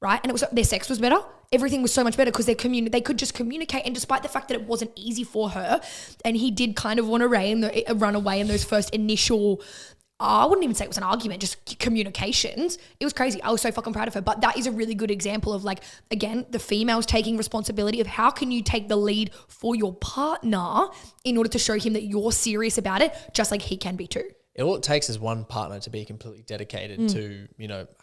right? And it was their sex was better. Everything was so much better because they could just communicate. And despite the fact that it wasn't easy for her, and he did kind of want to run away in those first initial, I wouldn't even say it was an argument, just communications. It was crazy. I was so fucking proud of her. But that is a really good example of like, again, the females taking responsibility of how can you take the lead for your partner in order to show him that you're serious about it, just like he can be too. All it takes is one partner to be completely dedicated to,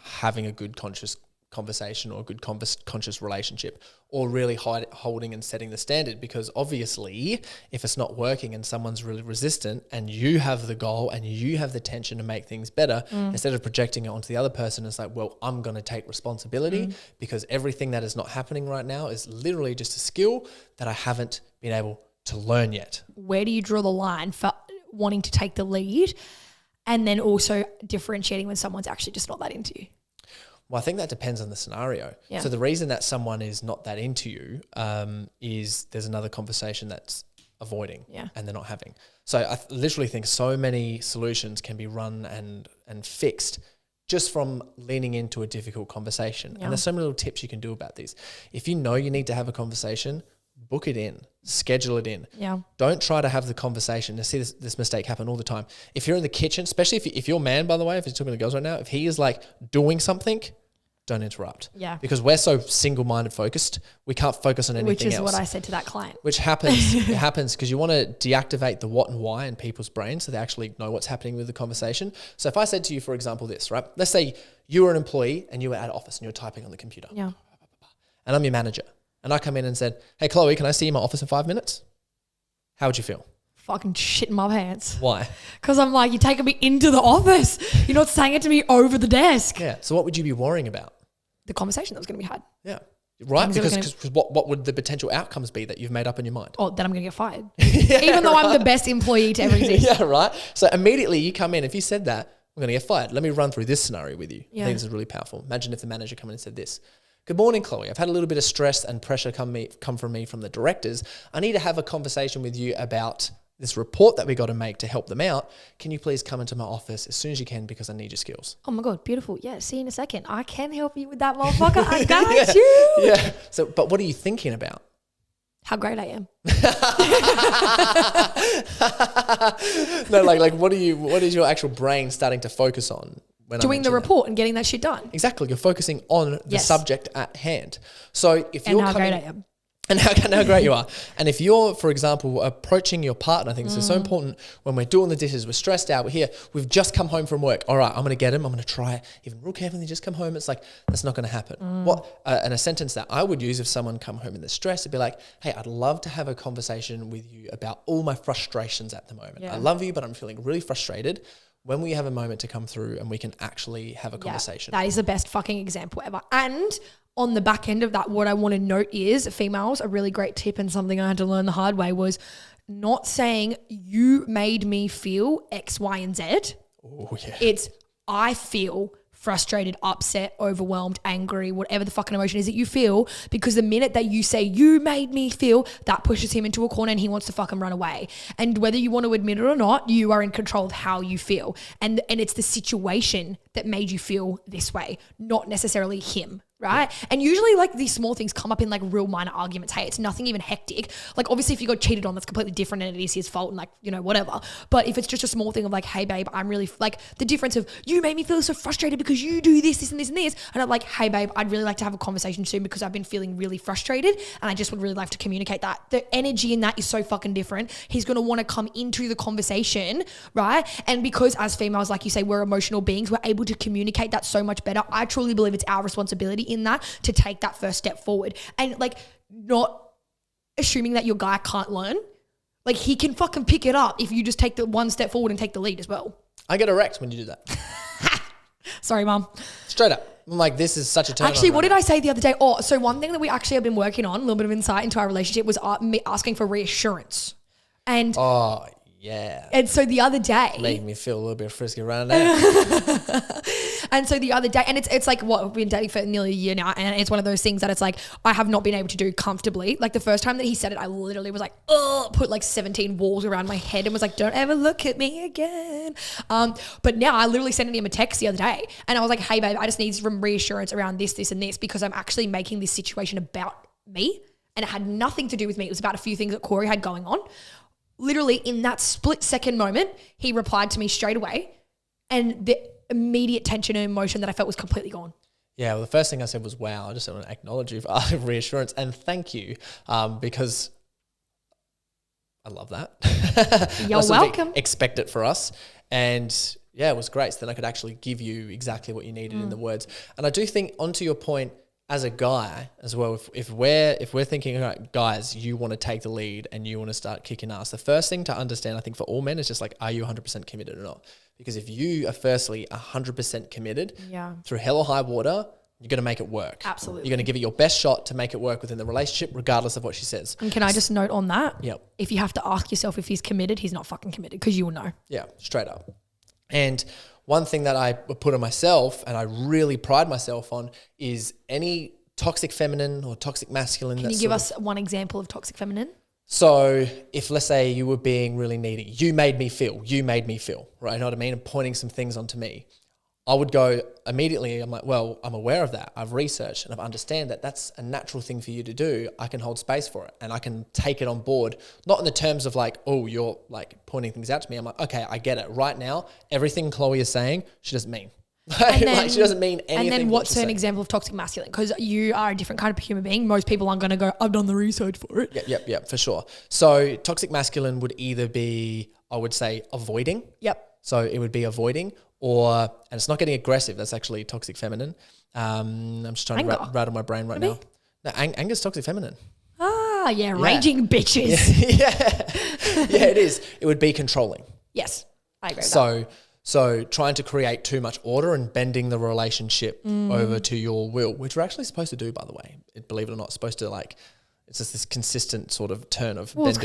having a good conscious conversation or a good conscious relationship, or really holding and setting the standard. Because obviously if it's not working and someone's really resistant and you have the goal and you have the tension to make things better, instead of projecting it onto the other person, it's like, well, I'm going to take responsibility because everything that is not happening right now is literally just a skill that I haven't been able to learn yet. Where do you draw the line for wanting to take the lead and then also differentiating when someone's actually just not that into you? Well, I think that depends on the scenario. Yeah. So the reason that someone is not that into you is there's another conversation that's avoiding and they're not having. So I literally think so many solutions can be run and fixed just from leaning into a difficult conversation. And there's so many little tips you can do about these. If you know you need to have a conversation, book it in, schedule it in. Yeah. Don't try to have the conversation. I see this mistake happen all the time. If you're in the kitchen, especially if your man, by the way, if you're talking to girls right now, if he is like doing something, don't interrupt. Yeah. Because we're so single-minded focused, we can't focus on anything else. Which is what I said to that client. Which happens. It happens because you want to deactivate the what and why in people's brains so they actually know what's happening with the conversation. So if I said to you, for example, this, right? Let's say you were an employee and you were at office and you were typing on the computer. Yeah. And I'm your manager. And I come in and said, hey, Chloe, can I see you in my office in 5 minutes? How would you feel? Fucking shit in my pants. Why? Because I'm like, you're taking me into the office. You're not saying it to me over the desk. Yeah. So what would you be worrying about? The conversation that was going to be had. Yeah. Right? Things Because what would the potential outcomes be that you've made up in your mind? Oh, then I'm going to get fired. Even though I'm the best employee to ever exist. Yeah, right? So immediately you come in, if you said that, I'm going to get fired. Let me run through this scenario with you. Yeah. I think this is really powerful. Imagine if the manager come in and said this. Good morning, Chloe. I've had a little bit of stress and pressure come from me from the directors. I need to have a conversation with you about this report that we got to make to help them out. Can you please come into my office as soon as you can because I need your skills? Oh my God, beautiful. Yeah, see you in a second. I can help you with that, motherfucker. I got you. Yeah. So, but what are you thinking about? How great I am. No, like what is your actual brain starting to focus on? Doing the report and getting that shit done. Exactly. You're focusing on the subject at hand. So if you're how great I am. And how great you are. And if you're, for example, approaching your partner, I think this is so important when we're doing the dishes, we're stressed out, we're here, we've just come home from work. All right, I'm going to get him. I'm going to try even real carefully, just come home. It's like, that's not going to happen. And a sentence that I would use if someone come home in the stress would be like, hey, I'd love to have a conversation with you about all my frustrations at the moment. Yeah. I love you, but I'm feeling really frustrated. When we have a moment to come through and we can actually have a conversation. That is the best fucking example ever. And on the back end of that, what I want to note is females, a really great tip and something I had to learn the hard way was not saying you made me feel X, Y, and Z. Oh, yeah. It's I feel frustrated, upset, overwhelmed, angry, whatever the fucking emotion is that you feel, because the minute that you say you made me feel, that pushes him into a corner and he wants to fucking run away. And whether you want to admit it or not, you are in control of how you feel. And it's the situation that made you feel this way, not necessarily him. Right. And usually like these small things come up in like real minor arguments. Hey, it's nothing even hectic. Like obviously if you got cheated on, that's completely different and it is his fault and like, you know, whatever. But if it's just a small thing of like, hey babe, I'm really like the difference of you made me feel so frustrated because you do this, this and this and this. And I'm like, hey babe, I'd really like to have a conversation soon because I've been feeling really frustrated and I just would really like to communicate that. The energy in that is so fucking different. He's going to want to come into the conversation. Right. And because as females, like you say, we're emotional beings, we're able to communicate that so much better. I truly believe it's our responsibility in that to take that first step forward and like not assuming that your guy can't learn. Like he can fucking pick it up if you just take the one step forward and take the lead as well. I get erect when you do that. Sorry, mum. Straight up. I'm like, this is such a turn Actually, on what did I say the other day? Oh, so one thing that we actually have been working on, a little bit of insight into our relationship was me asking for reassurance. And oh, yeah. And so the other day, made me feel a little bit frisky around there. And so the other day, and it's like what we've been dating for nearly a year now, and it's one of those things that it's like I have not been able to do comfortably. Like the first time that he said it, I literally was like, oh, put like 17 walls around my head and was like, don't ever look at me again. But now I literally sent him a text the other day, and I was like, hey babe, I just need some reassurance around this, this, and this because I'm actually making this situation about me, and it had nothing to do with me. It was about a few things that Corey had going on. Literally in that split second moment, he replied to me straight away, and the immediate tension and emotion that I felt was completely gone. Yeah, well, the first thing I said was, wow, I just want to acknowledge you for reassurance and thank you because I love that. You're welcome. Expect it for us. And yeah, it was great. So then I could actually give you exactly what you needed in the words. And I do think, onto your point, as a guy as well, if we're thinking, all right, guys, you want to take the lead and you want to start kicking ass, the first thing to understand, I think for all men, is just like, are you 100% committed or not? Because if you are firstly 100% committed through hell or high water, you're going to make it work. Absolutely. You're going to give it your best shot to make it work within the relationship, regardless of what she says. And can I just note on that? Yep. If you have to ask yourself if he's committed, he's not fucking committed because you will know. Yeah, straight up. And one thing that I put on myself and I really pride myself on is any toxic feminine or toxic masculine. Can you give us one example of toxic feminine? So if, let's say, you were being really needy, you made me feel, right? You know what I mean? And pointing some things onto me. I would go immediately, I'm like, well, I'm aware of that. I've researched and I understand that that's a natural thing for you to do. I can hold space for it and I can take it on board. Not in the terms of like, oh, you're like pointing things out to me. I'm like, okay, I get it. Right now, everything Chloe is saying, she doesn't mean. Like she doesn't mean anything. And then what's an example of toxic masculine? Because you are a different kind of human being. Most people aren't going to go, I've done the research for it. Yep, for sure. So toxic masculine would either be, I would say, avoiding. Yep. So it would be avoiding, and it's not getting aggressive. That's actually toxic feminine. I'm just trying to rattle my brain right now. No, anger's toxic feminine. Yeah, raging bitches. Yeah, it is. It would be controlling. Yes, I agree with that. So trying to create too much order and bending the relationship over to your will, which we're actually supposed to do, by the way. Believe it or not, supposed to like, it's just this consistent sort of turn of bending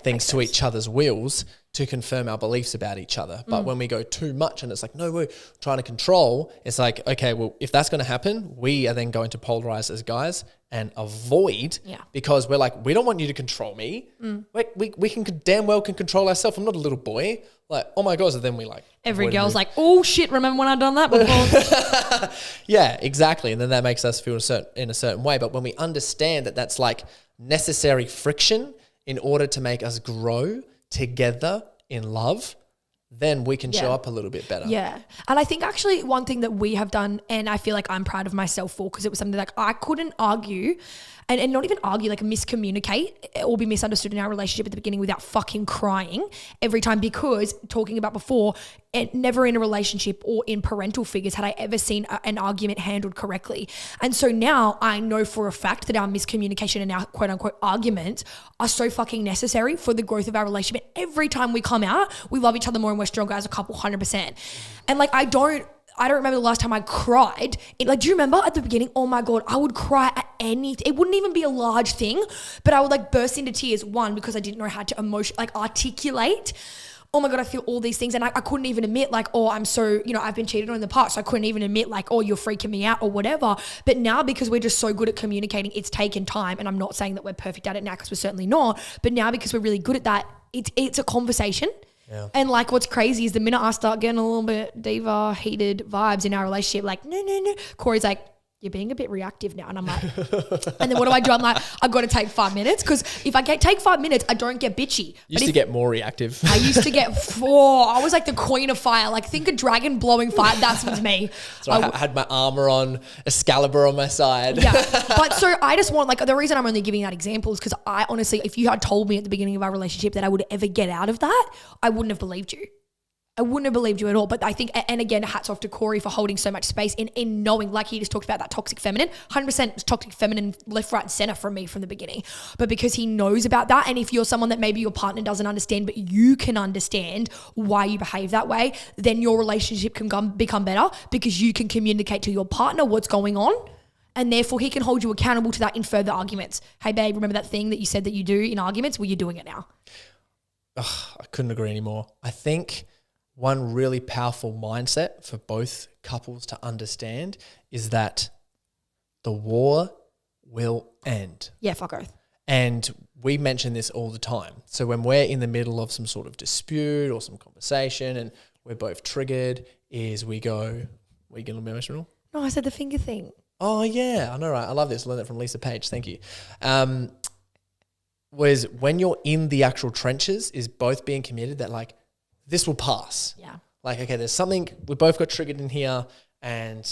things to each other's wills to confirm our beliefs about each other. But when we go too much and it's like, no, we're trying to control, it's like, okay, well, if that's going to happen, we are then going to polarize as guys and avoid because we're like, we don't want you to control me. We can damn well can control ourselves. I'm not a little boy. Like, oh my God. So then we like. Every girl's like, oh shit, remember when I've done that before? Yeah, exactly. And then that makes us feel in a certain way. But when we understand that that's like necessary friction in order to make us grow together in love, then we can show up a little bit better. Yeah. And I think actually one thing that we have done, and I feel like I'm proud of myself for, because it was something like I couldn't argue and not even argue, like miscommunicate or be misunderstood in our relationship at the beginning without fucking crying every time, because talking about before, never in a relationship or in parental figures had I ever seen an argument handled correctly. And so now I know for a fact that our miscommunication and our quote unquote arguments are so fucking necessary for the growth of our relationship. Every time we come out, we love each other more and we're stronger as a couple, 100%. And like, I don't remember the last time I cried. Like, do you remember at the beginning? Oh my God, I would cry at anything. It wouldn't even be a large thing, but I would like burst into tears. One, because I didn't know how to articulate. Oh my God, I feel all these things. And I couldn't even admit like, oh, I'm so, I've been cheated on in the past. So I couldn't even admit like, oh, you're freaking me out or whatever. But now, because we're just so good at communicating, it's taken time. And I'm not saying that we're perfect at it now, because we're certainly not. But now, because we're really good at that, it's a conversation. Yeah. And like, what's crazy is the minute I start getting a little bit diva, heated vibes in our relationship, like, no, Corey's like, you're being a bit reactive now. And I'm like, and then what do? I'm like, I've got to take 5 minutes, because if I take 5 minutes, I don't get bitchy. Used to get more reactive. I used to get 4. I was like the queen of fire. Like, think a dragon blowing fire. That's what's me. So I had my armor on, Excalibur on my side. Yeah. But so I just want, like, the reason I'm only giving that example is because I honestly, if you had told me at the beginning of our relationship that I would ever get out of that, I wouldn't have believed you. I wouldn't have believed you at all. But I think, and again, hats off to Corey for holding so much space in knowing, like he just talked about, that toxic feminine, 100% toxic feminine, left, right, and center from me from the beginning. But because he knows about that, and if you're someone that maybe your partner doesn't understand, but you can understand why you behave that way, then your relationship can become better, because you can communicate to your partner what's going on. And therefore he can hold you accountable to that in further arguments. Hey babe, remember that thing that you said that you do in arguments? Well, you're doing it now. I couldn't agree anymore. I think one really powerful mindset for both couples to understand is that the war will end. Yeah, fuck oath. And we mention this all the time. So when we're in the middle of some sort of dispute or some conversation and we're both triggered, is we get a little bit emotional? No, I said the finger thing. Oh yeah, I know, right? I love this. I learned it from Lisa Page. Thank you. Was when you're in the actual trenches, is both being committed that like, this will pass. Yeah. Like, okay, there's something, we both got triggered in here, and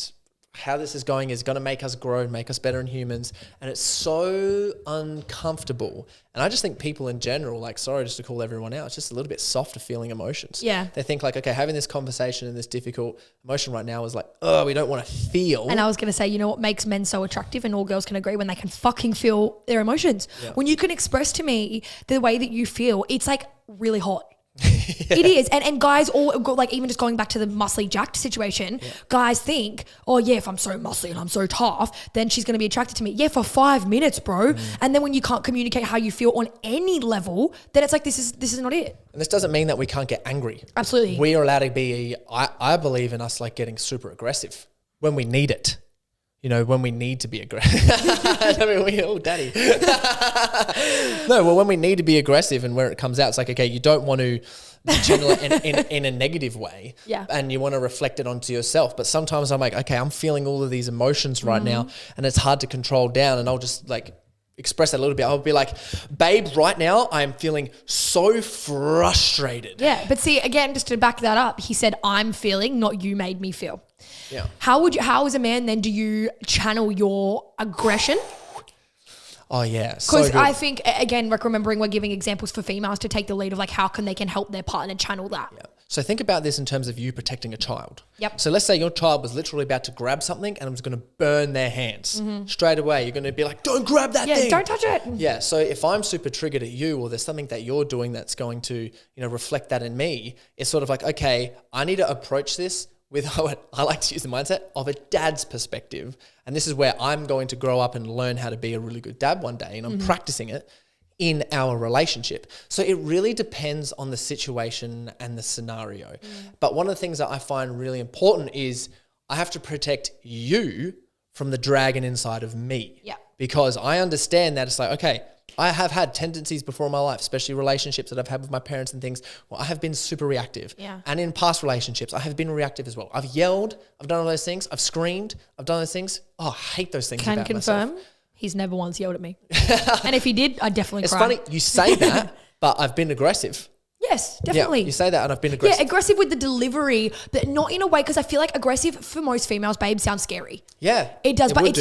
how this is going is going to make us grow and make us better in humans. And it's so uncomfortable. And I just think people in general, like, sorry, just to call everyone out, it's just a little bit softer feeling emotions. Yeah. They think like, okay, having this conversation and this difficult emotion right now is like, oh, we don't want to feel. And I was going to say, you know what makes men so attractive, and all girls can agree, when they can fucking feel their emotions. Yeah. When you can express to me the way that you feel, it's like really hot. Yeah. It is. And guys all go, like, even just going back to the muscly jacked situation, guys think, oh yeah, if I'm so muscly and I'm so tough, then she's going to be attracted to me. Yeah, for 5 minutes, bro. And then when you can't communicate how you feel on any level, then it's like, this is not it. And this doesn't mean that we can't get angry. Absolutely. We are allowed to be, I believe in us like getting super aggressive when we need it. when we need to be aggressive. I mean, daddy. No, well, when we need to be aggressive and where it comes out, it's like, okay, you don't want to channel it in a negative way. Yeah. And you want to reflect it onto yourself. But sometimes I'm like, okay, I'm feeling all of these emotions right now and it's hard to control down. And I'll just like express that a little bit. I'll be like, babe, right now I'm feeling so frustrated. Yeah. But see, again, just to back that up, he said, I'm feeling, not you made me feel. Yeah. How as a man then do you channel your aggression? Oh yeah. Because I think, again, like remembering we're giving examples for females to take the lead of like how can they help their partner channel that. Yeah. So think about this in terms of you protecting a child. Yep. So let's say your child was literally about to grab something and it was going to burn their hands. Straight away, you're going to be like, don't grab that thing. Yeah, don't touch it. Yeah. So if I'm super triggered at you or there's something that you're doing that's going to, reflect that in me, it's sort of like, okay, I need to approach this with what I like to use the mindset of a dad's perspective. And this is where I'm going to grow up and learn how to be a really good dad one day. And I'm practicing it in our relationship. So it really depends on the situation and the scenario. But one of the things that I find really important is I have to protect you from the dragon inside of me. Yeah. Because I understand that it's like, okay, I have had tendencies before in my life, especially relationships that I've had with my parents and things. Well, I have been super reactive. Yeah. And in past relationships, I have been reactive as well. I've yelled, I've done all those things, I've screamed, I've done those things. Oh, I hate those things Can about confirm, myself. he's never once yelled at me. And if he did, I'd definitely It's cry. funny, you say that, but I've been aggressive. Yes, definitely. Yeah, you say that and I've been aggressive. Yeah, aggressive with the delivery, but not in a way, because I feel like aggressive for most females, babe, sounds scary. Yeah. It does, but would it's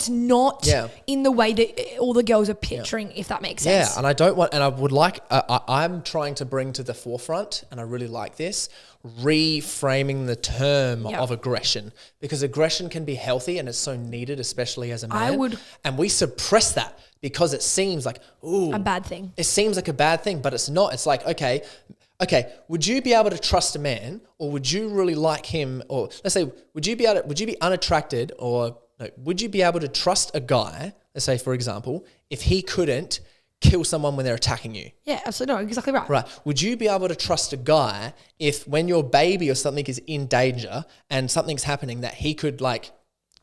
do. not Yeah. in the way that all the girls are picturing, if that makes sense. Yeah, and I don't want, and I would like, I'm trying to bring to the forefront, and I really like this, reframing the term of aggression, because aggression can be healthy and it's so needed, especially as a man. And we suppress that because it seems like, ooh, A bad thing. It seems like a bad thing, but it's not. It's like, okay, would you be able to trust a man, or would you really like him, or let's say, would you be unattracted, or no, would you be able to trust a guy, let's say, for example, if he couldn't kill someone when they're attacking you? Yeah, absolutely. No, exactly right. Right. Would you be able to trust a guy if when your baby or something is in danger and something's happening that he could like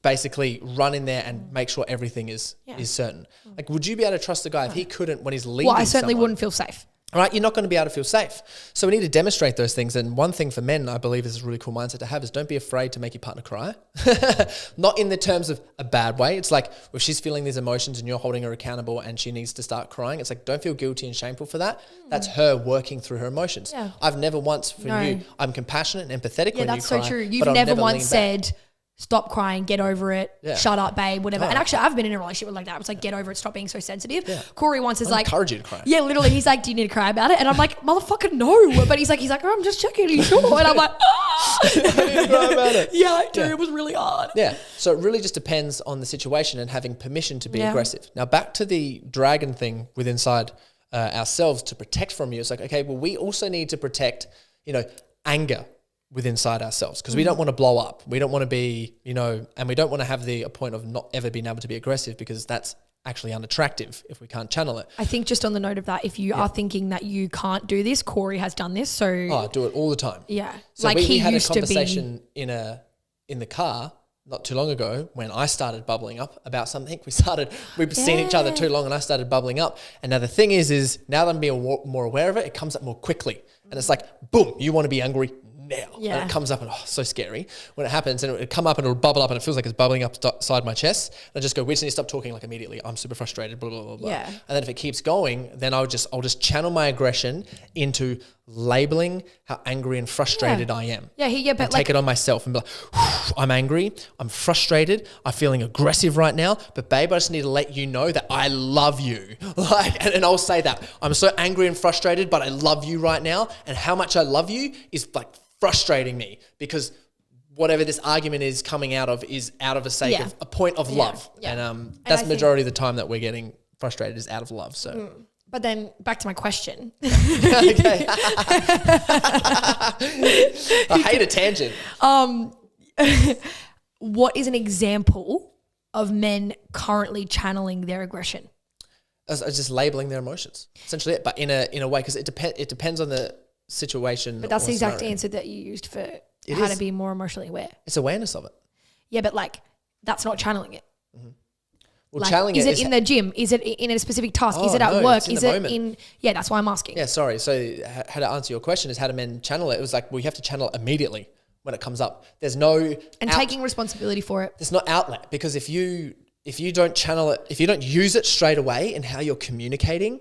basically run in there and make sure everything is certain? Like, would you be able to trust a guy if he couldn't when he's leaving? Well, I certainly someone? wouldn't feel safe. Right, you're not going to be able to feel safe. So we need to demonstrate those things. And one thing for men, I believe, is a really cool mindset to have is don't be afraid to make your partner cry. Not in the terms of a bad way. It's like if she's feeling these emotions and you're holding her accountable and she needs to start crying, it's like don't feel guilty and shameful for that. That's her working through her emotions. Yeah. I've never once for you, I'm compassionate and empathetic when you cry. Yeah, that's so true. You've but I've never once leaned back. said, stop crying, get over it, shut up, babe, whatever. Oh. And actually, I've been in a relationship like that. It's like, get over it, stop being so sensitive. Yeah. Corey once is like, encourage you to cry. Yeah, literally. He's like, do you need to cry about it? And I'm like, motherfucker, no. But he's like, oh, I'm just checking. Are you sure? And I'm like, ah. I need to cry about it. Yeah, I do. It was really hard. Yeah. So it really just depends on the situation and having permission to be aggressive. Now, back to the dragon thing with inside ourselves to protect from you. It's like, okay, well, we also need to protect, anger with inside ourselves, because we don't want to blow up. We don't want to be, and we don't want to have the point of not ever being able to be aggressive, because that's actually unattractive if we can't channel it. I think just on the note of that, if you are thinking that you can't do this, Corey has done this. So I do it all the time. Yeah. So like we he had a used to be. conversation in the car not too long ago when I started bubbling up about something. We've seen each other too long and I started bubbling up. And now the thing is now that I'm being more aware of it, it comes up more quickly. And it's like, boom, you want to be angry now. Yeah. And it comes up and so scary when it happens, and it'll come up and it'll bubble up and it feels like it's bubbling up inside my chest. And I just go, we just need to stop talking like immediately. I'm super frustrated, blah, blah, blah, blah. Yeah. And then if it keeps going, then I'll just channel my aggression into labeling how angry and frustrated I am. Yeah, but and take it on myself and be like, I'm angry, I'm frustrated, I'm feeling aggressive right now, but babe, I just need to let you know that I love you. And I'll say that. I'm so angry and frustrated, but I love you right now. And how much I love you is like frustrating me, because whatever this argument is coming out of is out of a point of love. Yeah. And that's the majority of the time that we're getting frustrated is out of love. So. But then back to my question. Okay. I hate a tangent. What is an example of men currently channeling their aggression? As just labeling their emotions, essentially. But in a way, because it depends on the situation. But that's the exact scenario. answer that you used for how to be more emotionally aware. It's awareness of it. Yeah, but like that's not channeling it. Well, Like, channeling is it it in the gym? Is it in a specific task? Is it at no, work? it's in Is the it moment. in... Yeah, that's why I'm asking. Yeah, sorry. So how to answer your question is how do men channel it? It was like, well, you have to channel it immediately when it comes up. There's no... And taking responsibility for it. There's no outlet, because if you don't channel it, if you don't use it straight away in how you're communicating,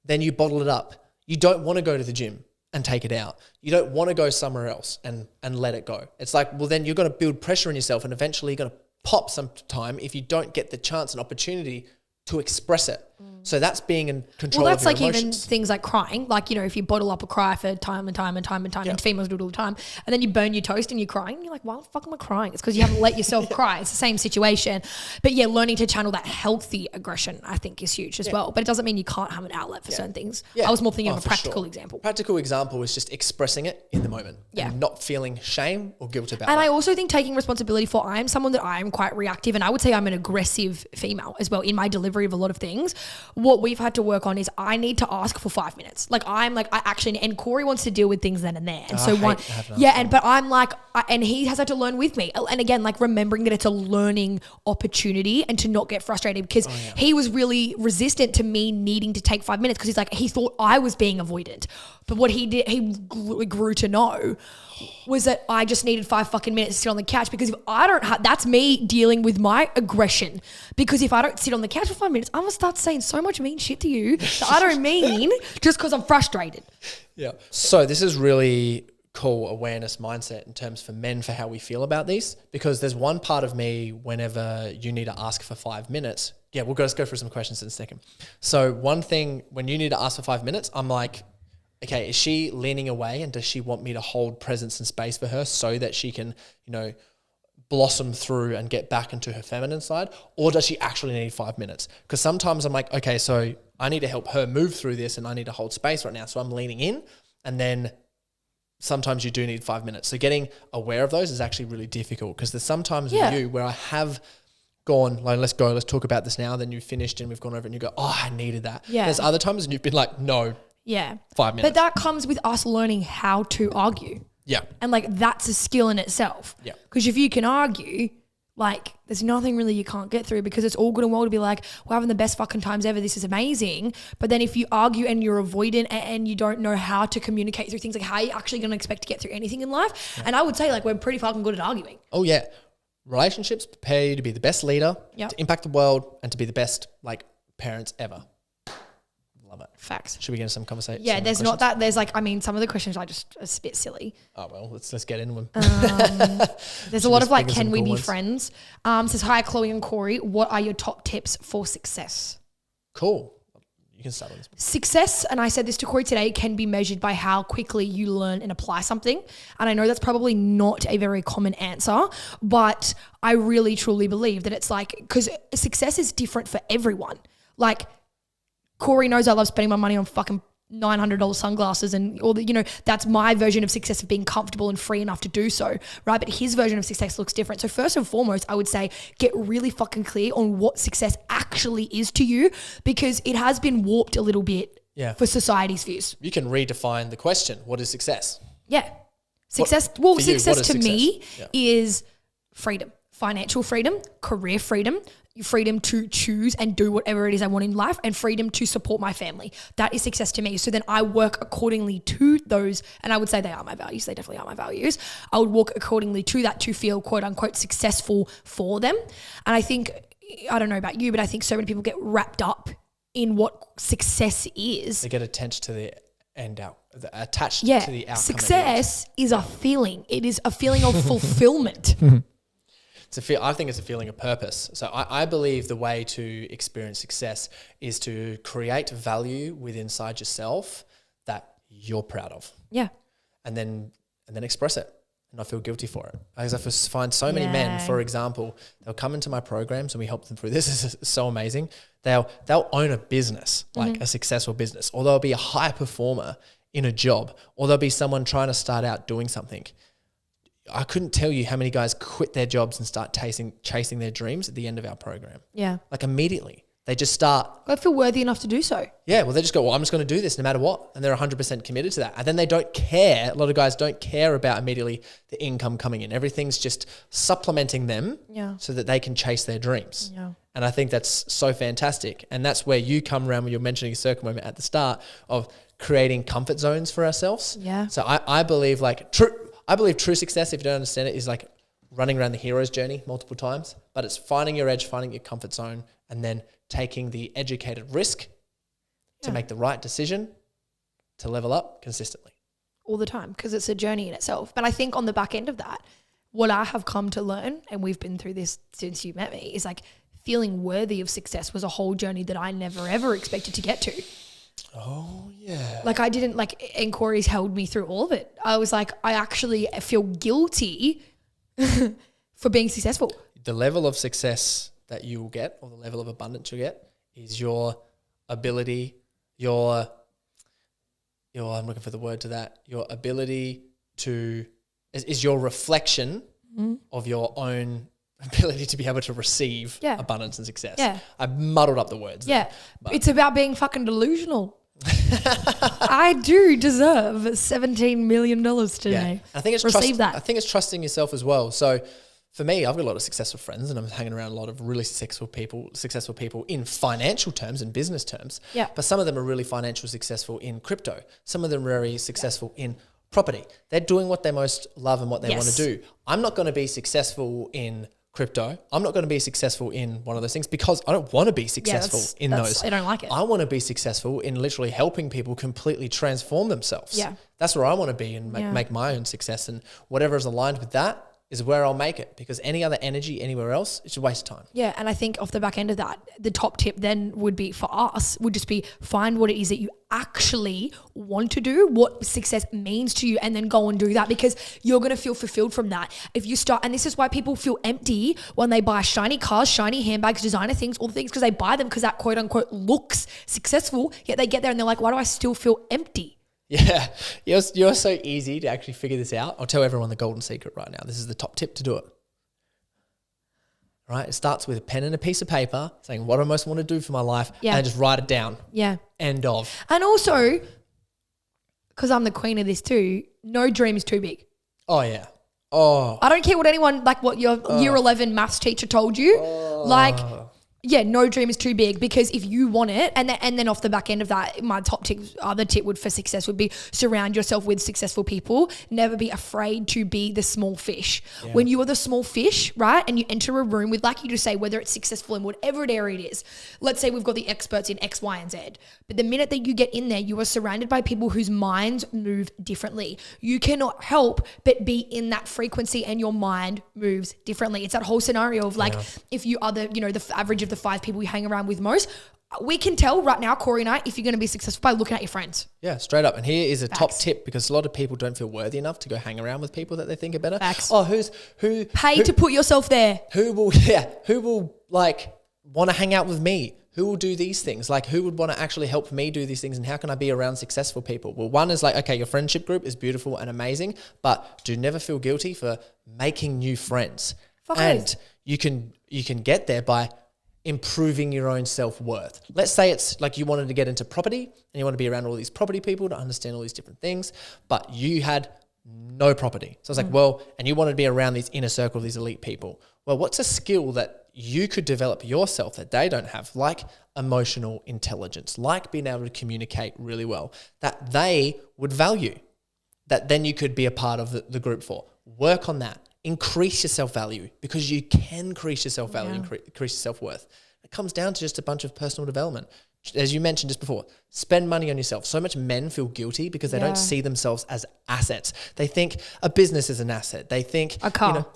then you bottle it up. You don't want to go to the gym and take it out. You don't want to go somewhere else and let it go. It's like, well, then you're going to build pressure on yourself, and eventually you're going to pop sometime if you don't get the chance and opportunity to express it. So that's being in control Well, of that's your like emotions. even things like crying. Like, you know, if you bottle up a cry for time and time and time and time, and females do it all the time, and then you burn your toast and you're crying, and you're like, why the fuck am I crying? It's because you haven't let yourself cry. It's the same situation. But yeah, learning to channel that healthy aggression, I think, is huge as well. But it doesn't mean you can't have an outlet for certain things. I was more thinking of a practical example. Practical example is just expressing it in the moment and not feeling shame or guilt about it. And I also think taking responsibility for, I am someone that I am quite reactive, and I would say I'm an aggressive female as well in my delivery of a lot of things. What we've had to work on is I need to ask for 5 minutes. Like I'm like, I actually, and Corey wants to deal with things then and there. And so but I'm like, and he has had to learn with me. And again, like remembering that it's a learning opportunity and to not get frustrated, because he was really resistant to me needing to take 5 minutes, because he's like, he thought I was being avoidant. But what he did, he grew to know was that I just needed 5 fucking minutes to sit on the couch, because if I don't have, that's me dealing with my aggression, because if I don't sit on the couch for 5 minutes, I'm gonna start saying so much mean shit to you that I don't mean just because I'm frustrated. Yeah. So this is really cool awareness mindset in terms for men for how we feel about these, because there's one part of me whenever you need to ask for 5 minutes. Yeah, let's go through some questions in a second. So one thing, when you need to ask for 5 minutes, I'm like, okay, is she leaning away, and does she want me to hold presence and space for her so that she can, you know, blossom through and get back into her feminine side? Or does she actually need 5 minutes? Because sometimes I'm like, okay, so I need to help her move through this and I need to hold space right now. So I'm leaning in, and then sometimes you do need 5 minutes. So getting aware of those is actually really difficult, because there's sometimes with you where I have gone, like, let's talk about this now. Then you've finished and we've gone over it and you go, oh, I needed that. Yeah. There's other times and you've been like, no. Yeah. 5 minutes. But that comes with us learning how to argue. Yeah. And like, that's a skill in itself. Yeah. Because if you can argue, like, there's nothing really you can't get through, because it's all good and well to be like, we're having the best fucking times ever, this is amazing. But then if you argue and you're avoidant and you don't know how to communicate through things, like how are you actually going to expect to get through anything in life? Yeah. And I would say like, we're pretty fucking good at arguing. Oh yeah. Relationships prepare you to be the best leader, to impact the world, and to be the best like parents ever. Love it. Facts. Should we get into some conversation? Yeah, there's not that. There's like, I mean, some of the questions are just a bit silly. Oh, well, let's get into them. There's a lot of like, can we be friends? Says, hi, Chloe and Corey. What are your top tips for success? Cool. You can start on this one. Success, and I said this to Corey today, can be measured by how quickly you learn and apply something. And I know that's probably not a very common answer, but I really truly believe that it's like, because success is different for everyone. Like, Corey knows I love spending my money on fucking $900 sunglasses and all the, you know, that's my version of success, of being comfortable and free enough to do so, right? But his version of success looks different. So first and foremost, I would say get really fucking clear on what success actually is to you, because it has been warped a little bit for society's views. You can redefine the question. What is success? Yeah. Success to me is freedom, financial freedom, career freedom to choose and do whatever it is I want in life, and freedom to support my family. That is success to me. So then I work accordingly to those, and I would say they are my values. They definitely are my values. I would walk accordingly to that to feel quote unquote successful for them. And I think, I don't know about you, but I think so many people get wrapped up in what success is. They get attached to the end out, attached to the outcome. Success is a feeling. It is a feeling of fulfillment. I think it's a feeling of purpose. So I believe the way to experience success is to create value within inside yourself that you're proud of. Yeah. And then express it and not feel guilty for it. Because I find so many men, for example, they'll come into my programs and we help them through this. This is so amazing. They'll own a business, like a successful business, or they'll be a high performer in a job, or they'll be someone trying to start out doing something. I couldn't tell you how many guys quit their jobs and start chasing their dreams at the end of our program. Yeah. Like immediately. They just start. I feel worthy enough to do so. Yeah, well, they just go, well, I'm just going to do this no matter what. And they're 100% committed to that. And then they don't care. A lot of guys don't care about immediately the income coming in. Everything's just supplementing them so that they can chase their dreams. Yeah. And I think that's so fantastic. And that's where you come around when you're mentioning a circle moment at the start of creating comfort zones for ourselves. Yeah. So I believe true success, if you don't understand it, is like running around the hero's journey multiple times. But it's finding your edge, finding your comfort zone, and then taking the educated risk to make the right decision to level up consistently. All the time, because it's a journey in itself. But I think on the back end of that, what I have come to learn, and we've been through this since you met me, is like feeling worthy of success was a whole journey that I never ever expected to get to. Oh, yeah. Like I didn't and Corey's held me through all of it. I was like, I actually feel guilty for being successful. The level of success that you will get, or the level of abundance you'll get, is your ability, I'm looking for the word to that, your ability to, is your reflection of your own ability to be able to receive abundance and success. Yeah. I muddled up the words. Yeah. It's about being fucking delusional. I do deserve $17 million today. Yeah. I think it's trusting yourself as well. So for me, I've got a lot of successful friends and I'm hanging around a lot of really successful people in financial terms and business terms. Yeah. But some of them are really financially successful in crypto. Some of them are very successful in property. They're doing what they most love and what they want to do. I'm not going to be successful in crypto. I'm not going to be successful in one of those things because I don't want to be successful in those. I don't like it. I want to be successful in literally helping people completely transform themselves. Yeah. That's where I want to be and make my own success, and whatever is aligned with that is where I'll make it, because any other energy anywhere else, it's a waste of time. Yeah, and I think off the back end of that, the top tip then would be for us, would just be find what it is that you actually want to do, what success means to you, and then go and do that, because you're going to feel fulfilled from that. If you start, and this is why people feel empty when they buy shiny cars, shiny handbags, designer things, all the things, because they buy them because that quote unquote looks successful, yet they get there and they're like, why do I still feel empty? Yeah, you're so easy to actually figure this out. I'll tell everyone the golden secret right now. This is the top tip to do it. Right? It starts with a pen and a piece of paper saying what I most want to do for my life, and just write it down. Yeah. End of. And also, because I'm the queen of this too, no dream is too big. Oh, yeah. Oh. I don't care what anyone, like what your year 11 maths teacher told you. Like, yeah, no dream is too big, because if you want it, and then off the back end of that, my other tip for success would be surround yourself with successful people. Never be afraid to be the small fish. Yeah. When you are the small fish, right, and you enter a room with, like you just say, whether it's successful in whatever area it is, let's say we've got the experts in X, Y, and Z. But the minute that you get in there, you are surrounded by people whose minds move differently. You cannot help but be in that frequency, and your mind moves differently. It's that whole scenario of like, if you are the average of the 5 people you hang around with most, we can tell right now, Corey and I, if you're going to be successful by looking at your friends. Yeah, straight up. And here is a top tip, because a lot of people don't feel worthy enough to go hang around with people that they think are better. Facts. Oh, who pay to put yourself there? Who will like want to hang out with me? Who will do these things? Like, who would want to actually help me do these things, and how can I be around successful people? Well, one is like, okay, your friendship group is beautiful and amazing, but do never feel guilty for making new friends. And you can get there by improving your own self-worth. Let's say it's like you wanted to get into property and you want to be around all these property people to understand all these different things, but you had no property. So I was like, well, and you wanted to be around these inner circle of these elite people. Well, what's a skill that you could develop yourself that they don't have, like emotional intelligence, like being able to communicate really well, that they would value, that then you could be a part of the group for? Work on that. Increase your self-value, because you can increase your self-value, increase your self-worth. It comes down to just a bunch of personal development. As you mentioned just before, spend money on yourself. So much men feel guilty because they don't see themselves as assets. They think a business is an asset. They think a car,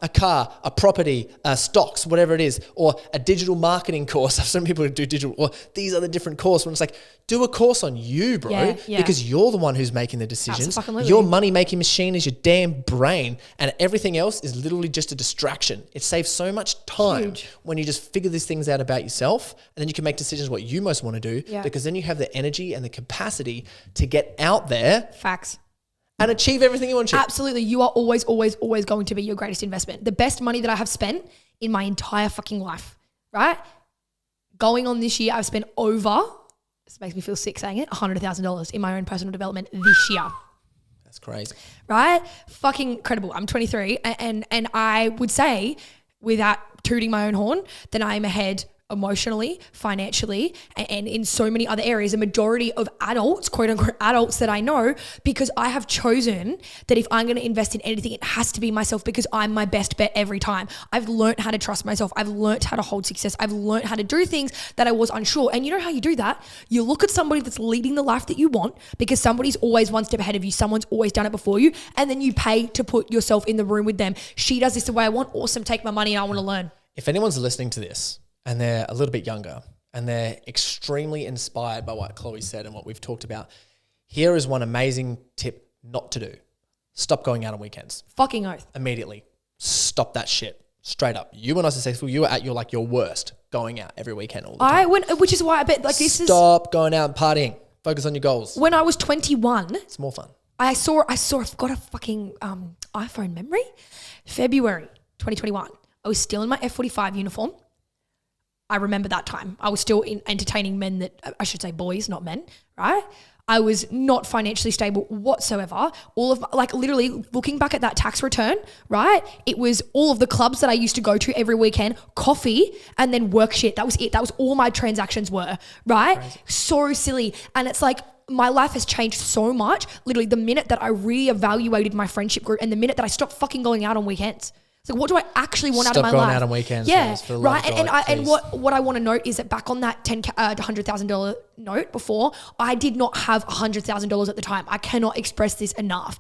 a property, stocks, whatever it is, or a digital marketing course. Some people do digital, or these other different courses. When it's like, do a course on you, bro, because you're the one who's making the decisions. Your money-making machine is your damn brain, and everything else is literally just a distraction. It saves so much time when you just figure these things out about yourself, and then you can make decisions what you most want to do, because then you have the energy and the capacity to get out there. Facts. And achieve everything you want to. Absolutely. You are always, always, always going to be your greatest investment. The best money that I have spent in my entire fucking life, right, Going on this year, I've spent over, this makes me feel sick saying it, $100,000 in my own personal development this year. That's crazy. Right? Fucking incredible. I'm 23 and I would say, without tooting my own horn, that I am ahead emotionally, financially, and in so many other areas, a majority of adults, quote unquote adults that I know, because I have chosen that if I'm going to invest in anything, it has to be myself because I'm my best bet every time. I've learned how to trust myself. I've learned how to hold success. I've learned how to do things that I was unsure. And you know how you do that? You look at somebody that's leading the life that you want because somebody's always one step ahead of you. Someone's always done it before you. And then you pay to put yourself in the room with them. She does this the way I want. Awesome. Take my money and I want to learn. If anyone's listening to this and they're a little bit younger and they're extremely inspired by what Chloe said and what we've talked about, here is one amazing tip not to do. Stop going out on weekends. Fucking oath. Immediately. Stop that shit. Straight up. You were not successful. You were at your worst going out every weekend all the time. Which is why I bet Stop going out and partying. Focus on your goals. When I was 21, it's more fun. I've got a fucking iPhone memory. February 2021. I was still in my F45 uniform. I remember that time. I was still entertaining men that, I should say boys, not men, right? I was not financially stable whatsoever. All of literally looking back at that tax return, right? It was all of the clubs that I used to go to every weekend, coffee, and then work shit. That was it. That was all my transactions were, right? Crazy. So silly. And it's like, my life has changed so much. Literally the minute that I reevaluated my friendship group and the minute that I stopped fucking going out on weekends. So what do I actually want out of my life? Stop going out on weekends. Yeah, for the right. love of God, and what I want to note is that back on that $100,000 note before, I did not have $100,000 at the time. I cannot express this enough.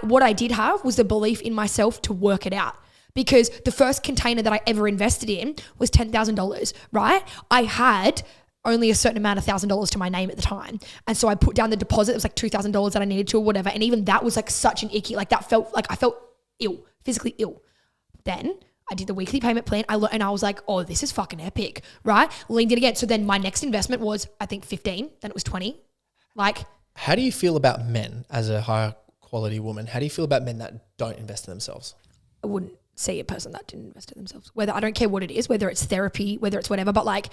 What I did have was the belief in myself to work it out. Because the first container that I ever invested in was $10,000, right? I had only a certain amount of $1,000 to my name at the time. And so I put down the deposit. It was like $2,000 that I needed to or whatever. And even that was like such an icky, like that felt like I felt ill, physically ill. Then I did the weekly payment plan. I was like, oh, this is fucking epic, right? Leaned in again. So then my next investment was, I think 15, then it was 20. Like, how do you feel about men as a higher quality woman? How do you feel about men that don't invest in themselves? I wouldn't see a person that didn't invest in themselves. I don't care what it is, whether it's therapy, whether it's whatever, but like,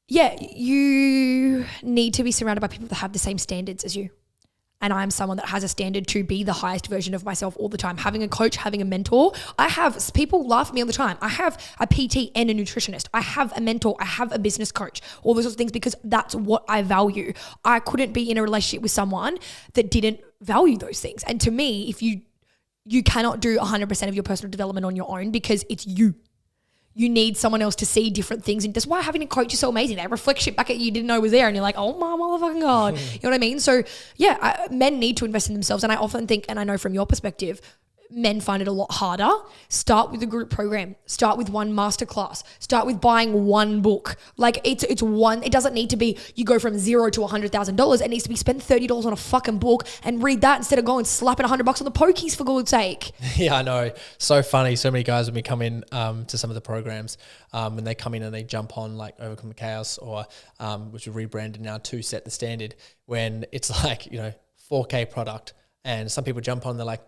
yeah, you need to be surrounded by people that have the same standards as you. And I'm someone that has a standard to be the highest version of myself all the time. Having a coach, having a mentor. People laugh at me all the time. I have a PT and a nutritionist. I have a mentor. I have a business coach. All those sorts of things because that's what I value. I couldn't be in a relationship with someone that didn't value those things. And to me, if you cannot do 100% of your personal development on your own because it's you. You need someone else to see different things. And that's why having a coach is so amazing. They reflect shit back at you didn't know was there. And you're like, oh my motherfucking God. You know what I mean? So yeah, men need to invest in themselves. And I often think, and I know from your perspective, men find it a lot harder. Start with a group program. Start with one masterclass. Start with buying one book. Like it's one, it doesn't need to be, you go from $0 to $100,000. It needs to be spend $30 on a fucking book and read that instead of going slapping $100 on the pokies for God's sake. Yeah, I know. So funny. So many guys when we come in to some of the programs, when they come in and they jump on like Overcome the Chaos or which we rebranded now to Set the Standard, when it's like, 4K product and some people jump on, they're like,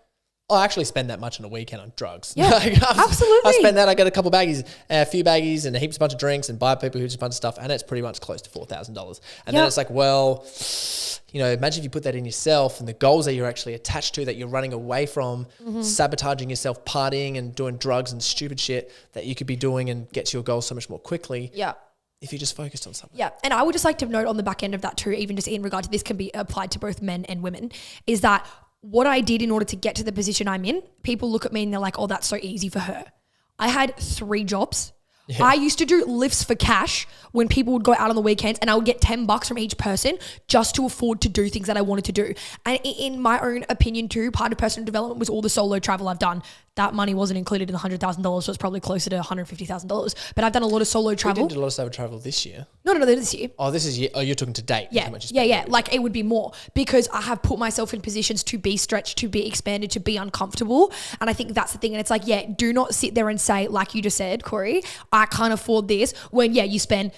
oh, I actually spend that much on a weekend on drugs. Yeah, absolutely. I spend that. I get a couple baggies, a few baggies and a bunch of drinks and buy people a bunch of stuff. And it's pretty much close to $4,000. And then it's like, well, imagine if you put that in yourself and the goals that you're actually attached to, that you're running away from, sabotaging yourself, partying and doing drugs and stupid shit that you could be doing and get to your goals so much more quickly. Yeah. If you just focused on something. Yeah. And I would just like to note on the back end of that too, even just in regard to this can be applied to both men and women, is that what I did in order to get to the position I'm in, people look at me and they're like, oh, that's so easy for her. I had 3 jobs. Yeah. I used to do lifts for cash when people would go out on the weekends and I would get $10 from each person just to afford to do things that I wanted to do. And in my own opinion too, part of personal development was all the solo travel I've done. That money wasn't included in the $100,000, so it's probably closer to $150,000. But I've done a lot of solo travel. You did a lot of solo travel this year. No, this year. Oh, this is year. Oh, you're talking to date. Yeah, yeah. Like it would be more because I have put myself in positions to be stretched, to be expanded, to be uncomfortable. And I think that's the thing. And it's like, yeah, do not sit there and say, like you just said, Corey, I can't afford this when, you spend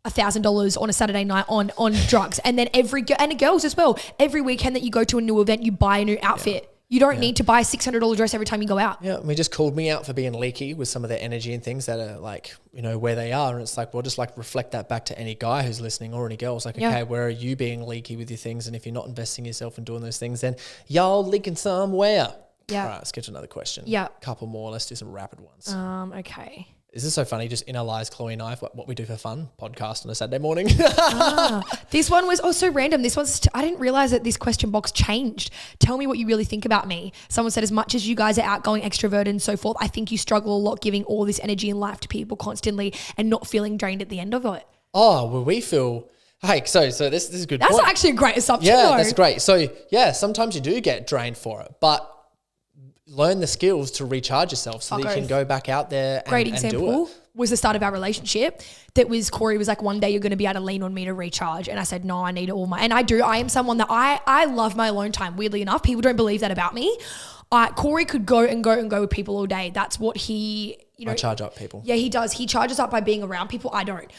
$1,000 on a Saturday night on drugs. And then and the girls as well, every weekend that you go to a new event, you buy a new outfit. Yeah. You don't need to buy a $600 dress every time you go out. Yeah, and they just called me out for being leaky with some of their energy and things that are like, you know, where they are. And it's like, well, just like reflect that back to any guy who's listening or any girl. It's like, okay, where are you being leaky with your things? And if you're not investing in yourself and doing those things, then y'all leaking somewhere. Yeah. All right, let's get to another question. Yeah. Couple more. Let's do some rapid ones. Okay. Is this so funny? Just in our lives, Chloe and I, what we do for fun, podcast on a Saturday morning. This one was also random. This was, I didn't realize that this question box changed. Tell me what you really think about me. Someone said, as much as you guys are outgoing, extroverted and so forth, I think you struggle a lot giving all this energy and life to people constantly and not feeling drained at the end of it. Oh, well, we feel... Hey, so this is a good point. That's actually a great assumption Yeah, though. that's great. So yeah, sometimes you do get drained for it, but learn the skills to recharge yourself so that you can go back out there and, great and example do it. Was the start of our relationship. That was, Corey was like, one day you're going to be able to lean on me to recharge. And I said, no, I need all my, and I am someone that I love my alone time. Weirdly enough, people don't believe that about me. Corey could go with people all day. That's what he, you know. I charge up people. Yeah, he does. He charges up by being around people. I don't.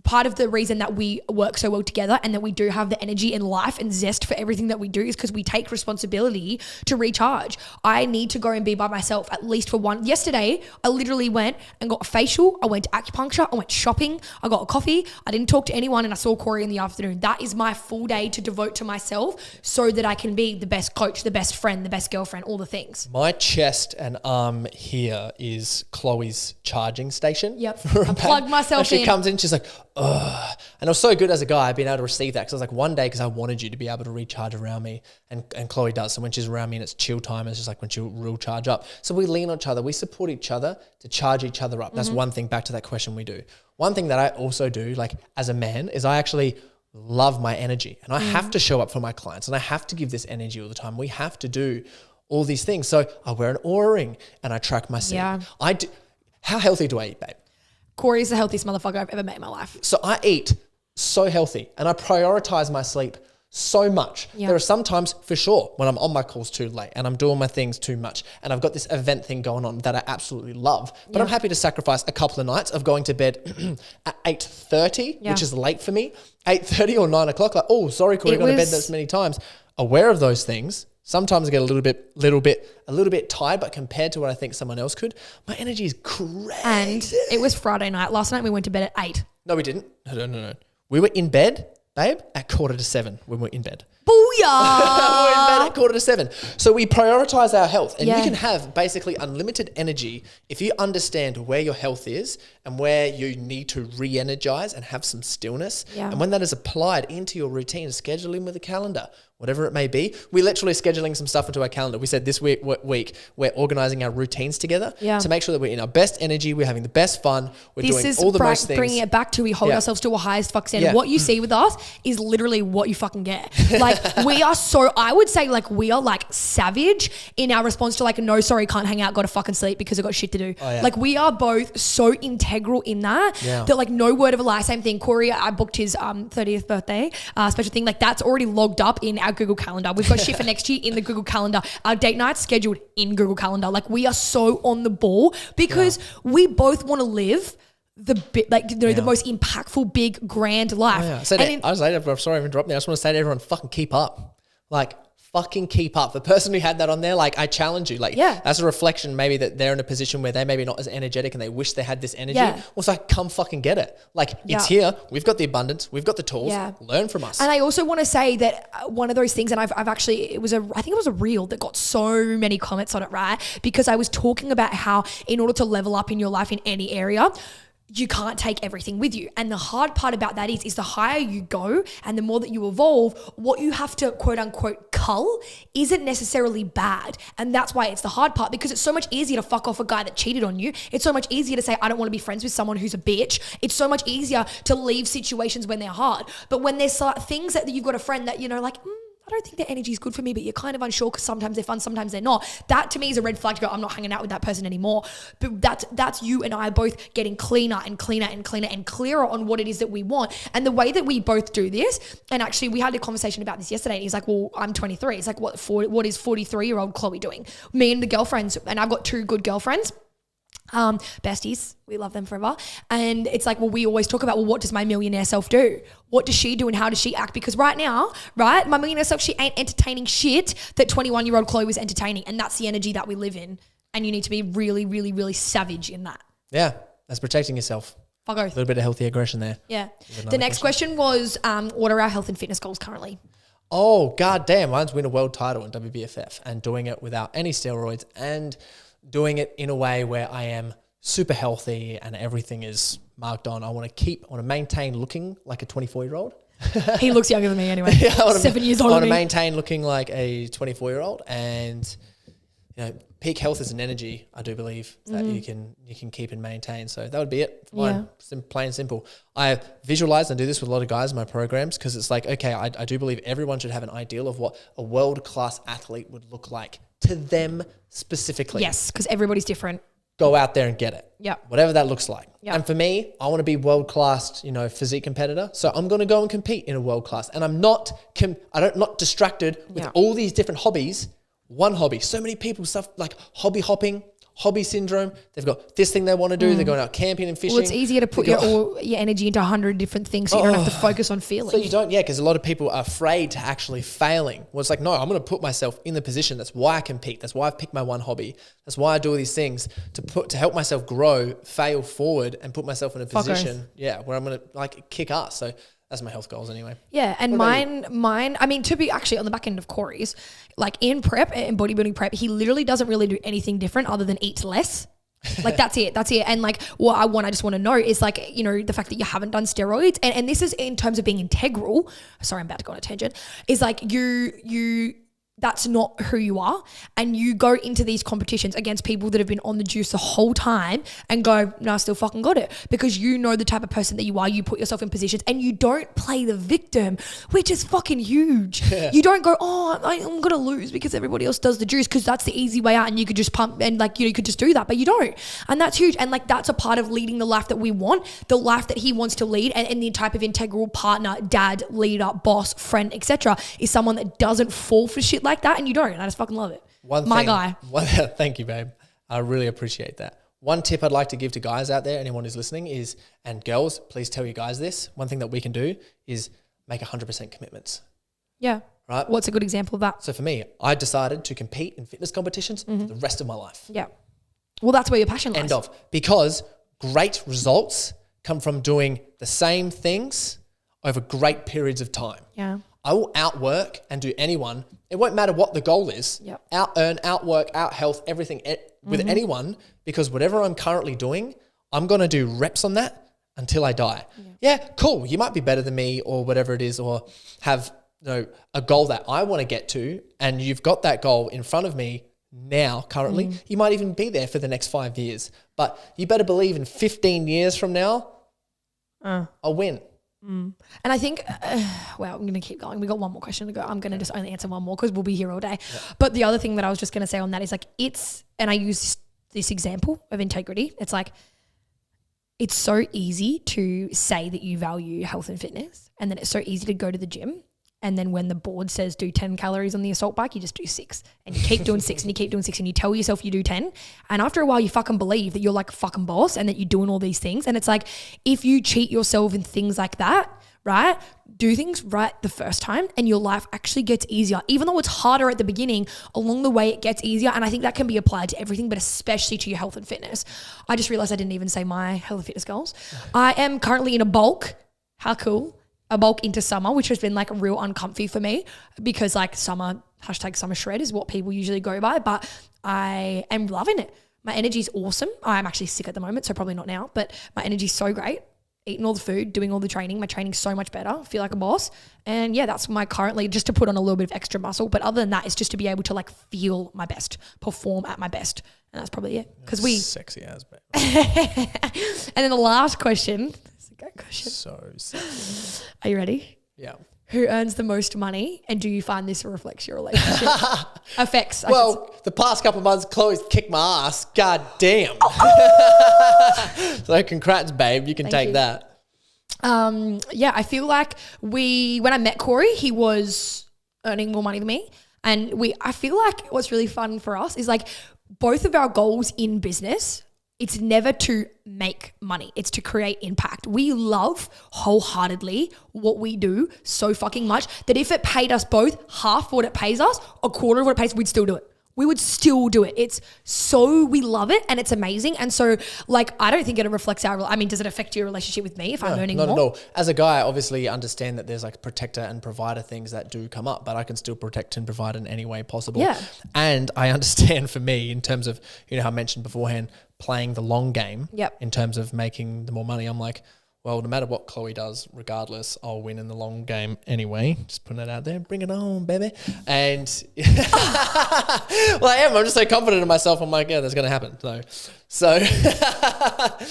Part of the reason that we work so well together and that we do have the energy and life and zest for everything that we do is because we take responsibility to recharge. I need to go and be by myself at least for one. Yesterday, I literally went and got a facial. I went to acupuncture. I went shopping. I got a coffee. I didn't talk to anyone and I saw Corey in the afternoon. That is my full day to devote to myself so that I can be the best coach, the best friend, the best girlfriend, all the things. My chest and arm here is Chloe's charging station. Yep. I plug myself in. She in. comes in, she's like, ugh. And it was so good as a guy being able to receive that because I was like, one day, because I wanted you to be able to recharge around me, and Chloe does. So when she's around me and it's chill time, it's just like when she'll real charge up. So we lean on each other, we support each other to charge each other up. That's one thing, back to that question we do. One thing that I also do, like as a man, is I actually love my energy and I have to show up for my clients and I have to give this energy all the time. We have to do all these things. So I wear an Oura ring and I track my sleep. Yeah. I do. How healthy do I eat, babe? Corey's the healthiest motherfucker I've ever met in my life. So I eat so healthy and I prioritize my sleep so much. Yeah. There are some times for sure when I'm on my calls too late and I'm doing my things too much and I've got this event thing going on that I absolutely love, but I'm happy to sacrifice a couple of nights of going to bed at 8:30, which is late for me, 8:30 or 9 o'clock. Like, oh, sorry, Corey, gone to bed this many times. Aware of those things. Sometimes I get a little bit tired, but compared to what I think someone else could, my energy is crazy. And it was Friday night. Last night we went to bed at 8. No, we didn't. No. We were in bed, babe, at 6:45 when we're in bed. Booyah! We're in bed at 6:45. So we prioritize our health. And you Yeah. can have basically unlimited energy if you understand where your health is and where you need to re-energize and have some stillness. Yeah. And when that is applied into your routine, schedule in with a calendar, whatever it may be. We're literally scheduling some stuff into our calendar. We said this week we're organizing our routines together to make sure that we're in our best energy, we're having the best fun, we're doing all the most things. Bringing it back to we hold ourselves to a highest fuck standard. Yeah. What you see with us is literally what you fucking get. Like we are so, I would say like we are like savage in our response to like, no, sorry, can't hang out, got to fucking sleep because I got shit to do. Oh, yeah. Like we are both so integral in that, that like no word of a lie. Same thing. Corey, I booked his 30th birthday special thing. Like that's already logged up in our Google Calendar. We've got shit for next year in the Google Calendar. Our date night's scheduled in Google Calendar. Like we are so on the ball because we both want to live the most impactful, big, grand life. Oh, yeah. I'm sorry for interrupting. I just want to say to everyone, fucking keep up. Like, fucking keep up. The person who had that on there, like, I challenge you. Like, that's a reflection maybe that they're in a position where they maybe not as energetic and they wish they had this energy. Yeah. Also, come fucking get it. Like, it's here. We've got the abundance. We've got the tools. Learn from us. And I also want to say that one of those things, and I've actually, I think it was a reel that got so many comments on it, right? Because I was talking about how in order to level up in your life in any area, you can't take everything with you. And the hard part about that is the higher you go and the more that you evolve, what you have to quote unquote cull isn't necessarily bad. And that's why it's the hard part, because it's so much easier to fuck off a guy that cheated on you. It's so much easier to say, I don't want to be friends with someone who's a bitch. It's so much easier to leave situations when they're hard. But when there's things that you've got a friend that, you know, like, I don't think their energy is good for me, but you're kind of unsure because sometimes they're fun, sometimes they're not. That to me is a red flag to go, I'm not hanging out with that person anymore. But that's you and I both getting cleaner and cleaner and cleaner and clearer on what it is that we want. And the way that we both do this, and actually we had a conversation about this yesterday, and he's like, well, I'm 23. It's like, what is 43-year-old Chloe doing? Me and the girlfriends, and I've got 2 good girlfriends. Besties, we love them forever. And it's like, well, we always talk about, well, what does my millionaire self do? What does she do and how does she act? Because right now, right, my millionaire self, she ain't entertaining shit that 21-year-old Chloe was entertaining. And that's the energy that we live in. And you need to be really, really, really savage in that. Yeah, that's protecting yourself. Fuck A little bit of healthy aggression there. Yeah. The next question was, what are our health and fitness goals currently? Oh, god damn. Mine's win a world title in WBFF and doing it without any steroids and doing it in a way where I am super healthy and everything is marked on. I want to maintain looking like a 24-year-old. He looks younger than me anyway. 7 years older I want than to me. maintain looking like a 24-year-old and, you know, peak health is an energy, I do believe, that you can keep and maintain. So that would be it for mine. Plain and simple. I visualize and do this with a lot of guys in my programs because it's like, okay, I do believe everyone should have an ideal of what a world-class athlete would look like to them specifically. Yes, because everybody's different. Go out there and get it. Yeah. Whatever that looks like. Yep. And for me, I want to be world-class, you know, physique competitor. So I'm going to go and compete in a world-class. And I'm not distracted with all these different hobbies. One hobby. So many people suffer like hobby hopping, hobby syndrome. They've got this thing they want to do. They're going out camping and fishing. Well, it's easier to put your energy into 100 different things so you don't have to focus on feeling. So you don't, because a lot of people are afraid to actually failing. Well, it's like, no, I'm going to put myself in the position. That's why I compete. That's why I've picked my one hobby. That's why I do all these things to help myself grow, fail forward and put myself in a position, where I'm going to like kick ass. So that's my health goals anyway. Yeah, and mine, I mean, to be actually on the back end of Corey's, like in prep, in bodybuilding prep, he literally doesn't really do anything different other than eat less. Like that's it. And like what I just want to know is like, you know, the fact that you haven't done steroids and this is in terms of being integral. Sorry, I'm about to go on a tangent. Is like you that's not who you are. And you go into these competitions against people that have been on the juice the whole time and go, no, I still fucking got it. Because you know the type of person that you are. You put yourself in positions and you don't play the victim, which is fucking huge. Yeah. You don't go, I'm going to lose because everybody else does the juice because that's the easy way out and you could just pump and like, you could just do that, but you don't. And that's huge. And like, that's a part of leading the life that we want, the life that he wants to lead and the type of integral partner, dad, leader, boss, friend, etc. is someone that doesn't fall for shit like that, and you don't. I just fucking love it. Thank you, babe. I really appreciate that. One tip I'd like to give to guys out there, anyone who's listening is, and girls, please tell you guys this. One thing that we can do is make 100% commitments. Yeah. Right. What's a good example of that? So for me, I decided to compete in fitness competitions for the rest of my life. Yeah. Well, that's where your passion lies. Because great results come from doing the same things over great periods of time. Yeah. I will outwork and do anyone. It won't matter what the goal is. Yep. Out-earn, outwork, out-health, everything with anyone, because whatever I'm currently doing, I'm going to do reps on that until I die. Yeah, cool. You might be better than me or whatever it is, or have a goal that I want to get to, and you've got that goal in front of me now, currently. You might even be there for the next 5 years. But you better believe in 15 years from now, I'll win. And I think, well, I'm going to keep going. We got one more question to go. I'm going to just only answer one more because we'll be here all day. Yeah. But the other thing that I was just going to say on that is like and I use this example of integrity. It's like, it's so easy to say that you value health and fitness, and then it's so easy to go to the gym. And then when the board says do 10 calories on the assault bike, you just do 6 and you keep doing 6 and you keep doing 6 and you tell yourself you do 10. And after a while, you fucking believe that you're like a fucking boss and that you're doing all these things. And it's like, if you cheat yourself in things like that, right? Do things right the first time and your life actually gets easier. Even though it's harder at the beginning, along the way it gets easier. And I think that can be applied to everything, but especially to your health and fitness. I just realized I didn't even say my health and fitness goals. I am currently in a bulk. How cool. A bulk into summer, which has been like real uncomfy for me because like summer shred is what people usually go by, but I am loving it. My energy is awesome. I'm actually sick at the moment, so probably not now, but my energy is so great. Eating all the food, doing all the training. My training's so much better. Feel like a boss. And yeah, that's my currently, just to put on a little bit of extra muscle. But other than that, it's just to be able to like feel my best, perform at my best. And that's probably it. Because sexy as babe. And then the last question. That's a great question. So sexy. Are you ready? Yeah. Who earns the most money, and do you find this reflects your relationship? Affects. Well, the past couple of months, Chloe's kicked my ass. God damn. So congrats, babe. You can take that. Yeah, I feel like when I met Corey, he was earning more money than me. And I feel like what's really fun for us is like both of our goals in business it's never to make money. It's to create impact. We love wholeheartedly what we do so fucking much that if it paid us both half what it pays us, a quarter of what it pays, we'd still do it. We would still do it. It's so, we love it and it's amazing. And so like, I don't think it reflects does it affect your relationship with me if I'm earning more? Not at all. As a guy, I obviously understand that there's like protector and provider things that do come up, but I can still protect and provide in any way possible. Yeah. And I understand for me in terms of, how I mentioned beforehand, playing the long game in terms of making the more money. I'm like, well, no matter what Chloe does, regardless, I'll win in the long game anyway. Just putting it out there. Bring it on, baby. And well, I am. I'm just so confident in myself. I'm like, yeah, that's going to happen. So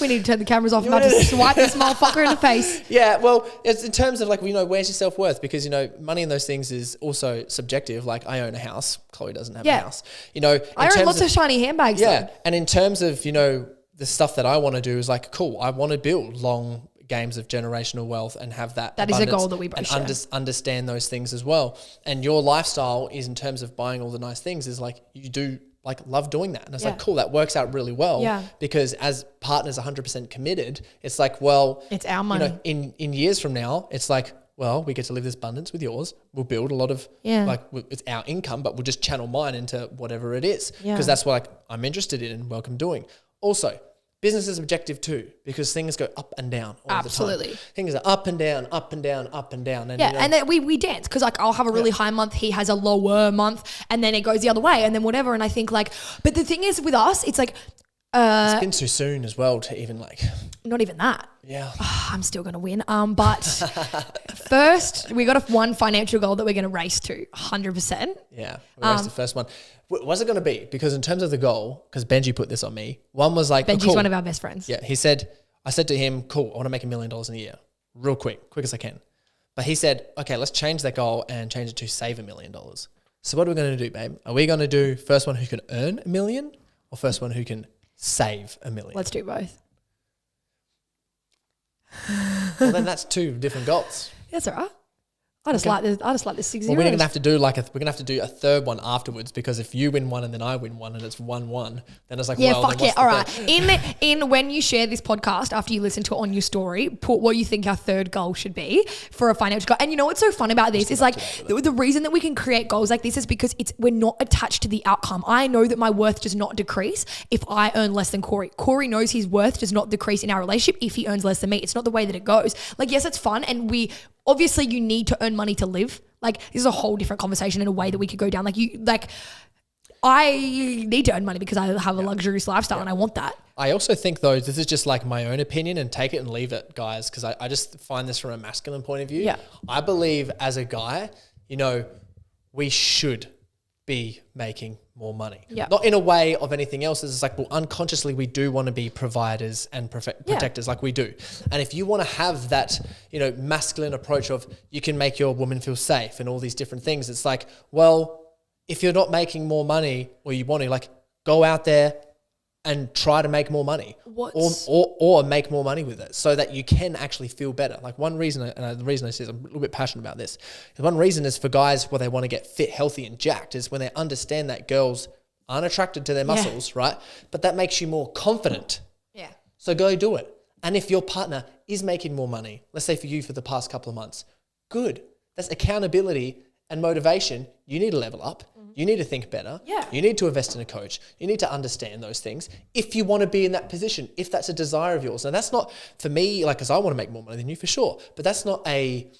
we need to turn the cameras off and not just swipe this motherfucker in the face. Yeah, well, it's in terms of like, where's your self-worth? Because, money and those things is also subjective. Like I own a house. Chloe doesn't have a house. I own lots of shiny handbags. Yeah. Though. And in terms of, the stuff that I want to do is like, cool, I want to build long games of generational wealth and have that is a goal that we both share. Understand those things as well. And your lifestyle is in terms of buying all the nice things is like you do like love doing that. And it's like, cool, that works out really well. Yeah. Because as partners 100% committed, it's like, well, it's our money. In years from now, it's like, well, we get to live this abundance with yours. We'll build a lot of it's our income, but we'll just channel mine into whatever it is. Because that's what I'm interested in and welcome doing. Also, business is objective too, because things go up and down all the time. Things are up and down, up and down, up and down. And and then we dance because like I'll have a really high month, he has a lower month, and then it goes the other way and then whatever. And I think like, but the thing is with us, it's like, it's been too soon as well to even like. Not even that. Yeah. I'm still going to win. But first we got one financial goal that we're going to race to 100%. Yeah. We raced the first one. What's it going to be? Because in terms of the goal, because Benji put this on me, one was like, Benji's one of our best friends. Yeah. I said to him, cool, I want to make $1 million in a year real quick as I can. But he said, okay, let's change that goal and change it to save $1 million. So what are we going to do, babe? Are we going to do first one who can earn $1 million or first one who can save $1 million? Let's do both. Well, then that's two different goals. That's all right. I just like this 6 Well, we're gonna have to do a third one afterwards, because if you win one and then I win one and it's 1-1, then it's like, all right. In when you share this podcast after you listen to it on your story, put what you think our third goal should be for a financial goal. And you know what's so fun about this is like the reason that we can create goals like this is because we're not attached to the outcome. I know that my worth does not decrease if I earn less than Corey. Corey knows his worth does not decrease in our relationship if he earns less than me. It's not the way that it goes. Like, yes, it's fun, and obviously you need to earn money to live. Like, this is a whole different conversation in a way that we could go down. I need to earn money because I have a luxurious lifestyle and I want that. I also think though, this is just like my own opinion, and take it and leave it, guys, because I just find this from a masculine point of view. Yeah. I believe as a guy, we should be making more money. Yeah. Not in a way of anything else. It's like, well, unconsciously we do want to be providers and protectors, like we do. And if you want to have that, masculine approach of you can make your woman feel safe and all these different things, it's like, well, if you're not making more money or you want to, like, go out there and try to make more money or make more money with it so that you can actually feel better. Like, one reason, and the reason I say I'm a little bit passionate about this, one reason is for guys where they want to get fit, healthy and jacked, is when they understand that girls aren't attracted to their muscles, right? But that makes you more confident. Yeah. So go do it. And if your partner is making more money, let's say for you for the past couple of months, good. That's accountability and motivation. You need to level up. You need to think better. Yeah. You need to invest in a coach. You need to understand those things if you want to be in that position, if that's a desire of yours. And that's not, for me, like, because I want to make more money than you for sure, but that's not a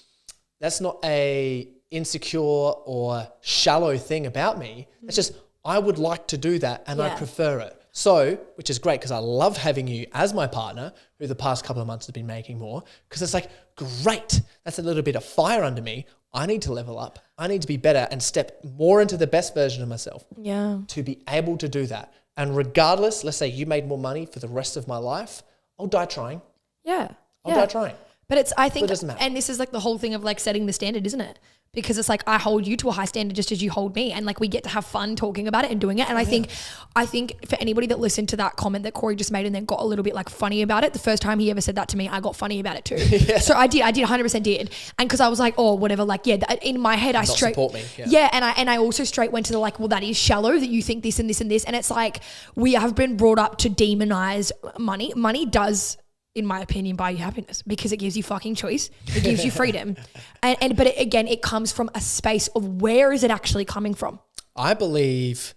insecure or shallow thing about me. It's just, I would like to do that and I prefer it. So, which is great because I love having you as my partner who the past couple of months has been making more, because it's like, great, that's a little bit of fire under me. I need to level up. I need to be better and step more into the best version of myself to be able to do that. And regardless, let's say you made more money for the rest of my life, I'll die trying. Yeah. I'll die trying. But I think, it doesn't matter. and this is like the whole thing of like setting the standard, isn't it? because it's like I hold you to a high standard just as you hold me, and like we get to have fun talking about it and doing it. And I think for anybody that listened to that comment that Corey just made and then got a little bit like funny about it, the first time he ever said that to me, I got funny about it too. So I did 100% did. And because I was like, oh, whatever, like, yeah, in my head, I straight support me. and I also straight went to the like, well, that is shallow that you think this and this and this. And it's like, we have been brought up to demonize money. Money does, in my opinion, buy you happiness because it gives you fucking choice. It gives you freedom. But again, it comes from a space of where is it actually coming from? I believe,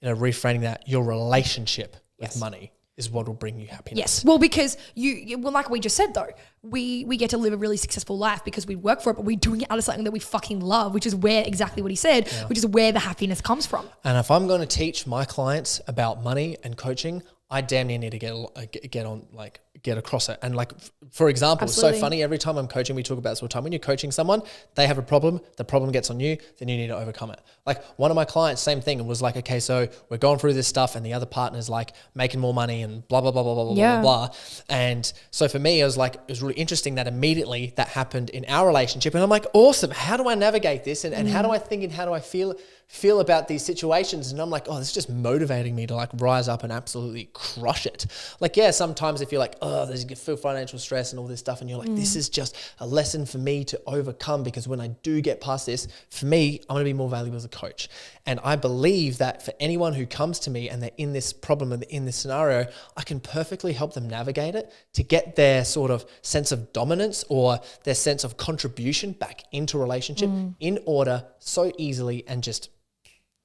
reframing that, your relationship with money is what will bring you happiness. Yes. Well, because well, like we just said though, we get to live a really successful life because we work for it, but we're doing it out of something that we fucking love, which is where exactly what he said, which is where the happiness comes from. And if I'm going to teach my clients about money and coaching, I damn near need to get across it. And like, for example, Absolutely. It's so funny. Every time I'm coaching, we talk about this all the time. When you're coaching someone, they have a problem, the problem gets on you, then you need to overcome it. Like one of my clients, same thing. It was like, okay, so we're going through this stuff and the other partner's like making more money and blah, blah, blah, blah, blah, blah, blah, blah. And so for me, it was really interesting that immediately that happened in our relationship. And I'm like, awesome. How do I navigate this? And how do I think and how do I feel about these situations? And I'm like, oh, this is just motivating me to like rise up and absolutely crush it. Like, yeah, sometimes if you're like, oh, there's you feel financial stress and all this stuff, and you're like, this is just a lesson for me to overcome, because when I do get past this, for me, I'm going to be more valuable as a coach. And I believe that for anyone who comes to me and they're in this problem and in this scenario, I can perfectly help them navigate it to get their sort of sense of dominance or their sense of contribution back into a relationship in order so easily and just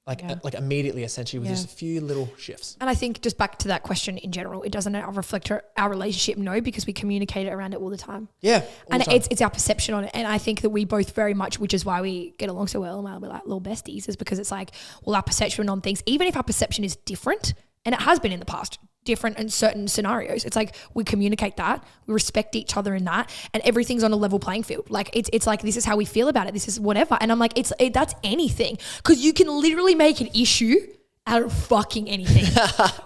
like immediately, essentially, with just a few little shifts. And I think just back to that question in general, it doesn't reflect our relationship, no, because we communicate it around it all the time. Yeah. And it's our perception on it. And I think that we both very much, which is why we get along so well and we're like little besties, is because it's like, well, our perception on things, even if our perception is different, and it has been in the past, different in certain scenarios, it's like we communicate that, we respect each other in that, and everything's on a level playing field. Like it's like, this is how we feel about it, this is whatever. And I'm like, that's anything, because you can literally make an issue out of fucking anything.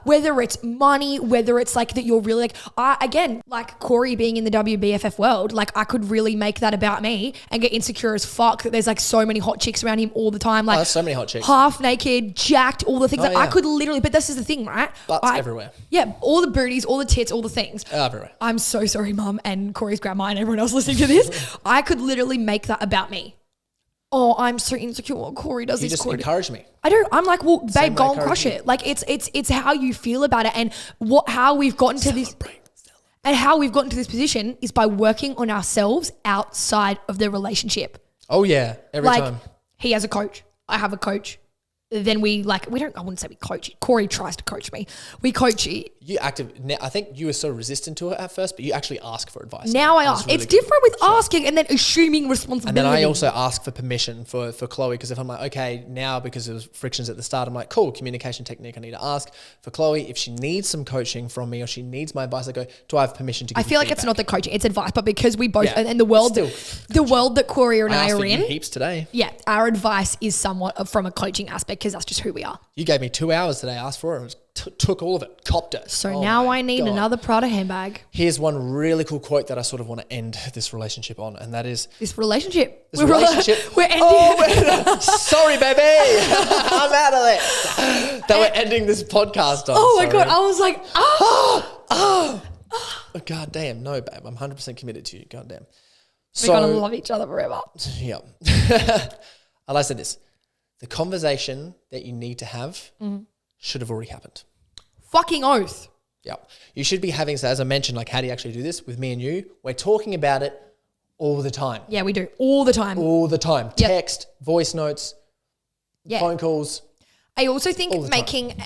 Whether it's money, whether it's like that you're really like, again, like Corey being in the WBFF world, like I could really make that about me and get insecure as fuck that there's like so many hot chicks around him all the time. Like so many hot chicks. Half naked, jacked, all the things. I could literally, but this is the thing, right? Butts everywhere. Yeah, all the booties, all the tits, all the things. Everywhere. I'm so sorry, Mum, and Corey's grandma and everyone else listening to this. I could literally make that about me. Oh, I'm so insecure. Corey does this. You just Corey encourage me. I don't. I'm like, well, babe, go and crush it. Like it's how you feel about it, and how we've gotten to this, and how we've gotten to this position is by working on ourselves outside of the relationship. Oh yeah, every time. He has a coach. I have a coach. Then I wouldn't say we coach. Corey tries to coach me. We coach it. I think you were so resistant to it at first, but you actually ask for advice. Now I ask. It's different with asking and then assuming responsibility. And then I also ask for permission for Chloe, because if I'm like, okay, now because there was frictions at the start, I'm like, cool, communication technique, I need to ask for Chloe. If she needs some coaching from me or she needs my advice, I go, do I have permission to give I feel like feedback? It's not the coaching, it's advice, but because we both, and the world that Corey and I are in. Heaps today. Yeah, our advice is somewhat from a coaching aspect because that's just who we are. You gave me 2 hours today, asked for it, and took all of it, copped it. So now I need another Prada handbag. Here's one really cool quote that I sort of want to end this relationship on, and that is... This relationship. We're ending... sorry, baby. I'm out of it. That we're ending this podcast on. Oh, my God. I was like, oh, God damn. No, babe. I'm 100% committed to you. God damn. We're going to love each other forever. Yeah. And I said this. The conversation that you need to have should have already happened. Fucking oath. Yeah. You should be having, so as I mentioned, like how do you actually do this with me and you? We're talking about it all the time. Yeah, we do. All the time. All the time. Yep. Text, voice notes, phone calls. I also think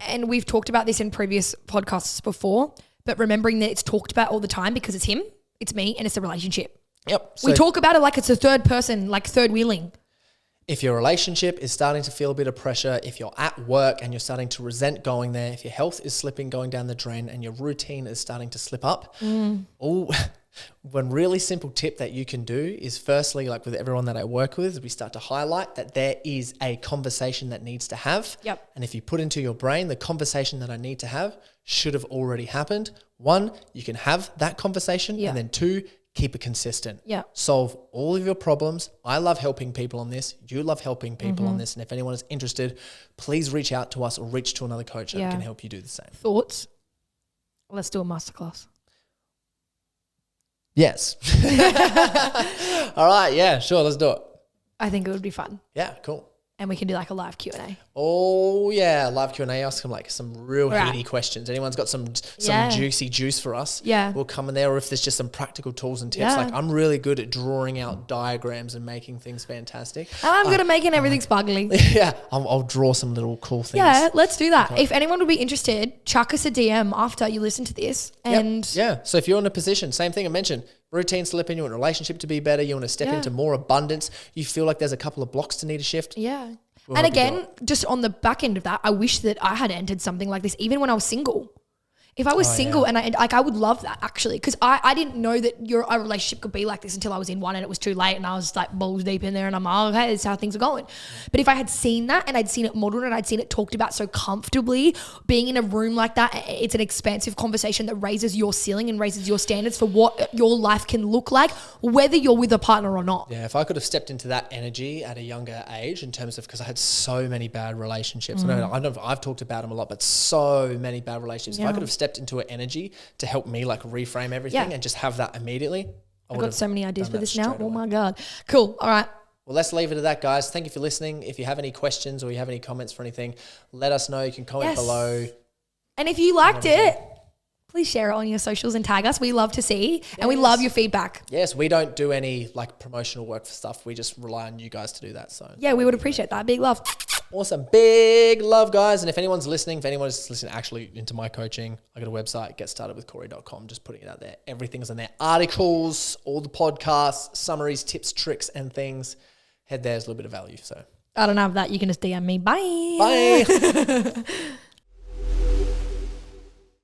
and we've talked about this in previous podcasts before, but remembering that it's talked about all the time because it's him, it's me, and it's a relationship. Yep. So we talk about it like it's a third person, like third wheeling. If your relationship is starting to feel a bit of pressure, if you're at work and you're starting to resent going there, if your health is slipping, going down the drain, and your routine is starting to slip up, one really simple tip that you can do is firstly, like with everyone that I work with, we start to highlight that there is a conversation that needs to have. Yep. And if you put into your brain, the conversation that I need to have should have already happened. 1, you can have that conversation. And then 2, keep it consistent. Yeah. Solve all of your problems. I love helping people on this. You love helping people on this. And if anyone is interested, please reach out to us or reach to another coach that can help you do the same. Thoughts? Let's do a masterclass. Yes. All right. Yeah, sure. Let's do it. I think it would be fun. Yeah, cool. And we can do like a live Q&A. Oh, yeah. Live Q&A. Ask them like some real Right. heady questions. Anyone's got some Yeah. juicy juice for us, Yeah. we'll come in there. Or if there's just some practical tools and tips. Yeah. Like I'm really good at drawing out diagrams and making things fantastic. And I'm good at making everything sparkly. Yeah, I'll draw some little cool things. Yeah, let's do that. If anyone would be interested, chuck us a DM after you listen to this. And Yeah. So if you're in a position, same thing I mentioned, routine slipping, you want a relationship to be better, you want to step into more abundance, you feel like there's a couple of blocks to need to shift. yeah. We'll And help you do again, just on the back end of that, I wish that I had entered something like this even when I was single. If I was single and I would love that actually, because I didn't know that a relationship could be like this until I was in one and it was too late and I was like balls deep in there and I'm like, oh, okay, this is how things are going. But if I had seen that and I'd seen it modeled and I'd seen it talked about so comfortably, being in a room like that, it's an expansive conversation that raises your ceiling and raises your standards for what your life can look like, whether you're with a partner or not. Yeah, if I could have stepped into that energy at a younger age in terms of, because I had so many bad relationships. I know I've talked about them a lot, but so many bad relationships. If I could have stepped into an energy to help me like reframe everything and just have that immediately. I've got so many ideas for this now. Oh my God. Cool. All right. Well, let's leave it at that, guys. Thank you for listening. If you have any questions or you have any comments for anything, let us know. You can comment below. And if you liked it, please share it on your socials and tag us. We love to see and we love your feedback. Yes, we don't do any like promotional work for stuff. We just rely on you guys to do that. So Yeah, we would appreciate that. Big love. awesome. Big love, guys. And if anyone's listening, if anyone's listening actually into my coaching, I got a website, getstartedwithcorey.com, just putting it out there. Everything's in there. Articles, all the podcasts, summaries, tips, tricks, and things. Head there, there's a little bit of value. So I don't have that. You can just DM me. Bye. bye.